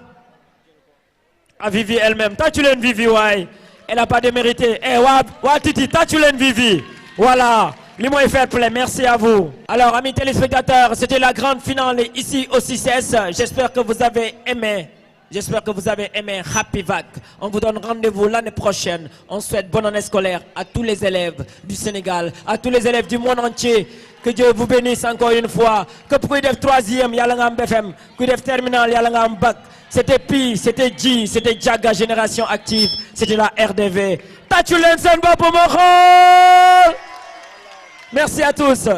à Vivi elle-même. Tachulène Vivi, ouais. Elle n'a pas démérité. Eh, ouais, Titi, Tachulène Vivi. Voilà, les mots fair play, merci à vous. Alors, amis téléspectateurs, c'était la grande finale ici au 6S. J'espère que vous avez aimé. J'espère que vous avez aimé Happy Vac. On vous donne rendez-vous l'année prochaine. On souhaite bonne année scolaire à tous les élèves du Sénégal, à tous les élèves du monde entier. Que Dieu vous bénisse encore une fois. Que pour les 3e, yalla nga am BFM, pour les terminal, yalla nga am bac. C'était Pi, c'était G, c'était Jaga Génération Active, c'était la RDV. Tachulen Senba pour Merci à tous.